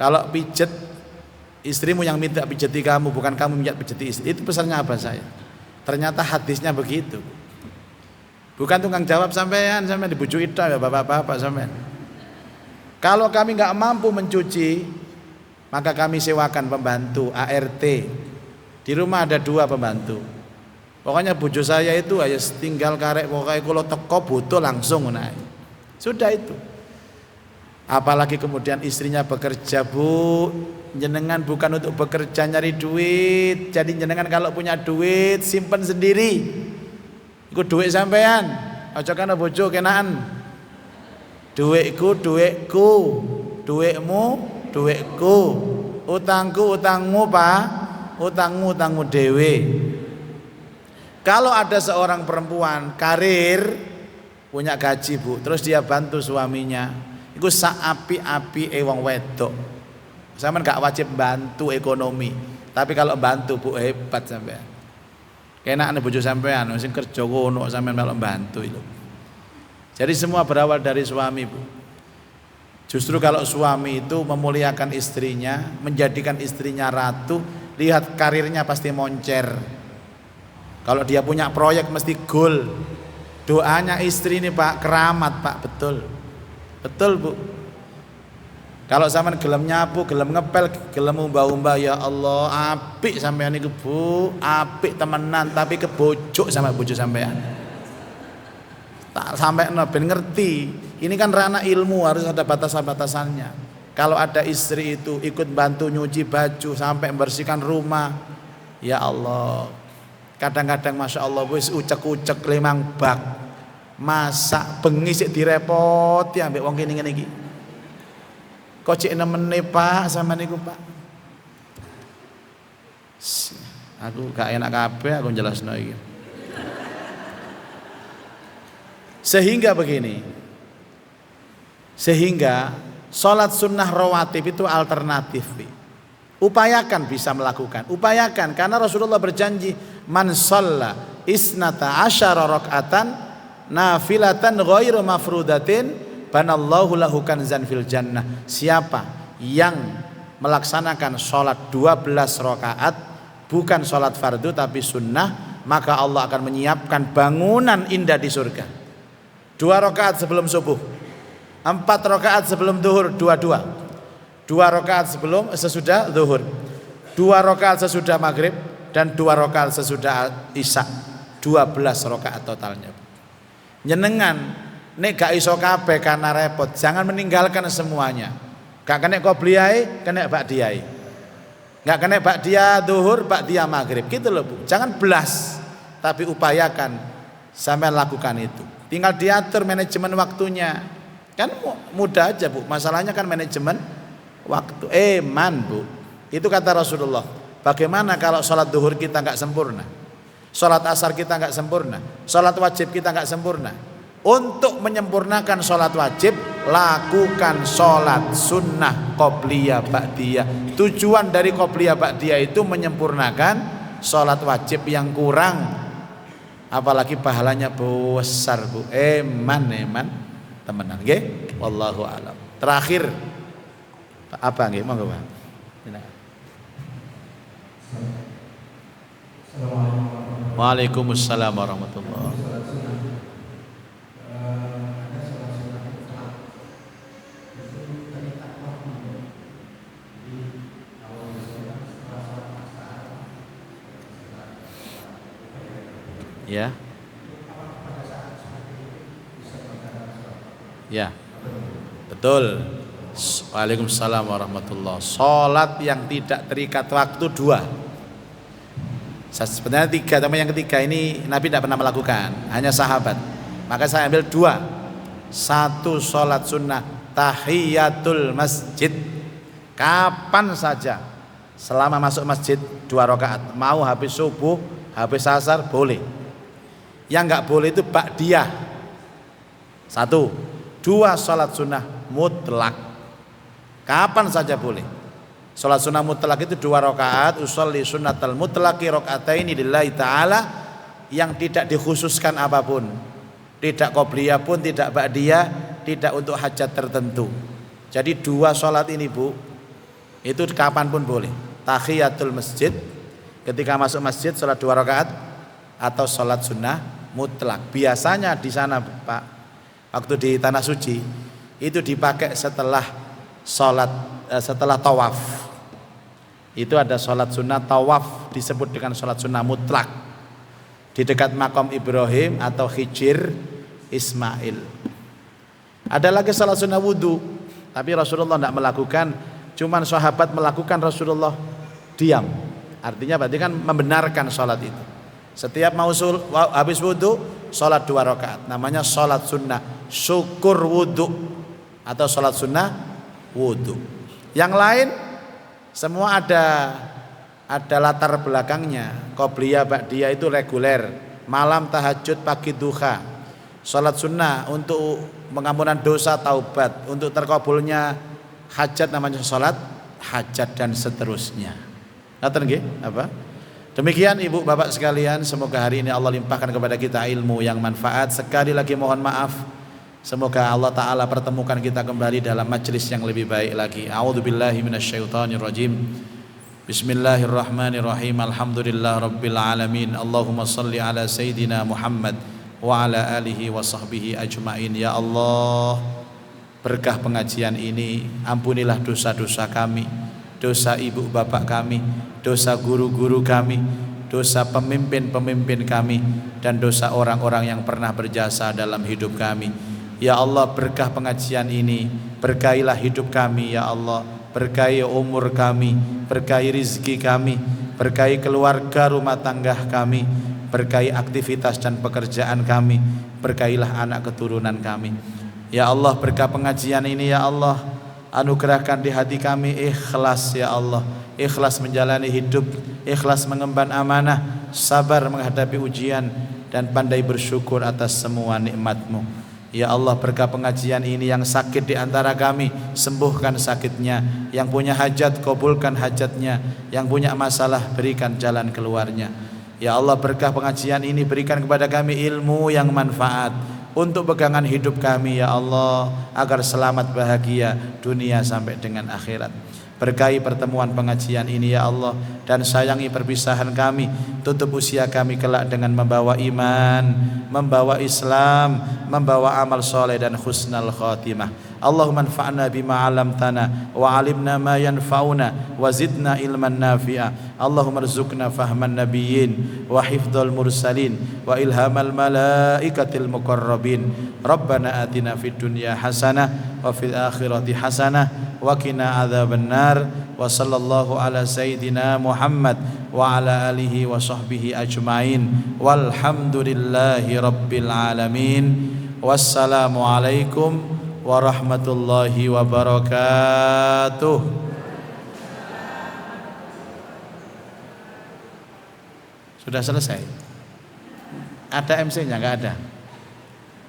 Kalau pijet, istrimu yang minta pijeti kamu, bukan kamu minta pijeti istri. Itu pesannya abah saya. Ternyata hadisnya begitu. Bukan tukang jawab sampean dibujuki ya bapak-bapak sampean. Kalau kami nggak mampu mencuci, maka kami sewakan pembantu ART. Di rumah ada 2 pembantu. Pokoknya bojo saya itu aja tinggal karek, pokoknya kalau teko butuh langsung naik. Sudah itu. Apalagi kemudian istrinya bekerja Bu, jenengan bukan untuk bekerja nyari duit. Jadi jenengan kalau punya duit simpen sendiri. Iku duit sampean. Aja kana bojo kenaan. Duitku duitku, duitmu duitku. Utangku utangmu Pak, utangmu utangmu dewe. Kalau ada seorang perempuan karir punya gaji Bu, terus dia bantu suaminya. Iku saapi-api wong wedok. Sampeyan gak wajib bantu ekonomi, tapi kalau bantu Bu hebat sampean. Kenakne bojo sampean sing kerja ngono sampean melok bantu itu. Jadi semua berawal dari suami Bu. Justru kalau suami itu memuliakan istrinya, menjadikan istrinya ratu, lihat karirnya pasti moncer. Kalau dia punya proyek mesti goal. Doanya istri ini Pak keramat Pak, betul. Betul Bu. Kalau sampean gelem nyapu, gelem ngepel, gelem umbah-umbah, ya Allah, apik sampean iku Bu, apik temenan, tapi kebojok sama bojo sampean. Tak sampai ben ngerti. Ini kan ranah ilmu, harus ada batasan-batasannya. Kalau ada istri itu ikut bantu nyuci baju sampai membersihkan rumah, ya Allah. Kadang-kadang Masya Allah wis ucek-ucek 5 bak. Masak bengi sik direpoti ambek wong kene ngene iki. Kok cek nemene Pak sama niku Pak. Aku gak enak kabeh aku jelasno iki. Sehingga begini. Sehingga sholat sunnah rawatib itu alternatif. Upayakan bisa melakukan. Upayakan karena Rasulullah berjanji man shalla isnata asyara rakaatan nafilatan ghairu mafrudatin banallahu lahu kanzan fil jannah. Siapa yang melaksanakan sholat 12 rakaat bukan sholat fardu tapi sunnah, maka Allah akan menyiapkan bangunan indah di surga. 2 rakaat sebelum subuh, 4 rakaat sebelum duhur, 2-2, 2 2 rakaat sebelum sesudah zuhur, 2 rakaat sesudah maghrib, dan 2 rakaat sesudah isya. 12 rakaat totalnya. Nyenengan nek gak iso kabeh karena repot, jangan meninggalkan semuanya. Gak kena qobliyah, kena ba'diyah. Gak kena ba'diyah zuhur, ba'diyah maghrib gitu loh Bu. Jangan belas, tapi upayakan sampai lakukan itu. Tinggal diatur manajemen waktunya. Kan mudah aja Bu. Masalahnya kan manajemen waktu. Bu. Itu kata Rasulullah. Bagaimana kalau sholat zuhur kita nggak sempurna, sholat asar kita nggak sempurna, sholat wajib kita nggak sempurna? Untuk menyempurnakan sholat wajib, lakukan sholat sunnah qobliyah ba'diyah. Tujuan dari qobliyah ba'diyah itu menyempurnakan sholat wajib yang kurang. Apalagi pahalanya besar Bu. Eman temenan nggih. Wallahu a'lam. Terakhir apa nggih? Monggo Pak. Waalaikumsalam warahmatullahi wabarakatuh. Ya. Ya. Betul. Waalaikumsalam warahmatullahi wabarakatuh. Salat yang tidak terikat waktu 2. Sebenarnya 3, tapi yang ketiga ini Nabi tidak pernah melakukan, hanya sahabat. Maka saya ambil 2. 1 salat sunnah tahiyatul masjid. Kapan saja selama masuk masjid 2 rakaat. Mau habis subuh, habis asar boleh. Yang enggak boleh itu ba'diyah. 1. 2 salat sunnah mutlak. Kapan saja boleh. Salat sunnah mutlak itu 2 rakaat, usolli sunnatal mutlaqi rakaataini lillahi ta'ala, yang tidak dikhususkan apapun. Tidak qobliyah pun, tidak ba'diyah, tidak untuk hajat tertentu. Jadi 2 salat ini Bu, itu kapan pun boleh. Tahiyatul masjid, ketika masuk masjid salat 2 rakaat, atau salat sunnah mutlak. Biasanya di sana Pak, waktu di tanah suci itu dipakai setelah setelah tawaf. Itu ada salat sunnah tawaf, disebut dengan salat sunnah mutlak, di dekat makam Ibrahim atau Hijr Ismail. Ada lagi salat sunnah wudu, tapi Rasulullah tidak melakukan, cuman sahabat melakukan, Rasulullah diam. Artinya berarti kan membenarkan salat itu. Setiap mau habis wudu, salat 2 rakaat, namanya salat sunnah syukur wudu atau salat sunnah wudu. Yang lain semua ada latar belakangnya. Qobliyah ba'diyah itu reguler, malam tahajud, pagi duha. Salat sunnah untuk pengampunan dosa, taubat, untuk terkabulnya hajat namanya salat hajat, dan seterusnya. Ngaten nggih apa? Demikian Ibu Bapak sekalian, semoga hari ini Allah limpahkan kepada kita ilmu yang manfaat. Sekali lagi mohon maaf, semoga Allah Ta'ala pertemukan kita kembali dalam majelis yang lebih baik lagi. A'udzubillahi minasyaitonirrajim. Bismillahirrahmanirrahim. Alhamdulillah Rabbil Alamin. Allahumma salli ala Sayyidina Muhammad wa ala alihi wa sahbihi ajma'in. Ya Allah, berkah pengajian ini, ampunilah dosa-dosa kami, dosa ibu bapak kami, dosa guru-guru kami, dosa pemimpin-pemimpin kami, dan dosa orang-orang yang pernah berjasa dalam hidup kami. Ya Allah, berkah pengajian ini, berkahilah hidup kami ya Allah, berkahi umur kami, berkahi rizki kami, berkahi keluarga rumah tangga kami, berkahi aktivitas dan pekerjaan kami, berkahilah anak keturunan kami. Ya Allah, berkah pengajian ini ya Allah, anugerahkan di hati kami ikhlas ya Allah, ikhlas menjalani hidup, ikhlas mengemban amanah, sabar menghadapi ujian, dan pandai bersyukur atas semua nikmat-Mu. Ya Allah, berkah pengajian ini, yang sakit di antara kami sembuhkan sakitnya, yang punya hajat kabulkan hajatnya, yang punya masalah berikan jalan keluarnya. Ya Allah, berkah pengajian ini berikan kepada kami ilmu yang manfaat untuk pegangan hidup kami ya Allah, agar selamat bahagia dunia sampai dengan akhirat. Berkahi pertemuan pengajian ini ya Allah, dan sayangi perpisahan kami, tutup usia kami kelak dengan membawa iman, membawa Islam, membawa amal soleh dan husnul khotimah. Allahumma anfa'na bima 'allamtana wa 'allimna ma yanfa'una wa zidna ilman nafi'a. Allahumma rzuqna fahman nabiyyin wa hifdzal mursalin wa ilhamal malaikatil muqarrabin. Rabbana atina fid dunya hasanah wa fil akhirati hasanah wa qina adzabannar. Wa sallallahu ala sayyidina Muhammad wa ala alihi wa sahbihi ajmain. Walhamdulillahi rabbil alamin. Wassalamu alaikum warahmatullahi wabarakatuh. Sudah selesai? Ada MC-nya? Enggak ada.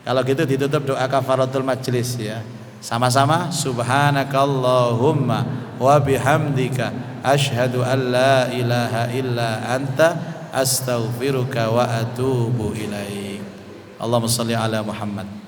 Kalau gitu ditutup doa kafaratul majlis ya. Sama-sama subhanakallahumma wa bihamdika asyhadu an la ilaha illa anta astaghfiruka wa atubu ilaik. Allahumma shalli ala Muhammad.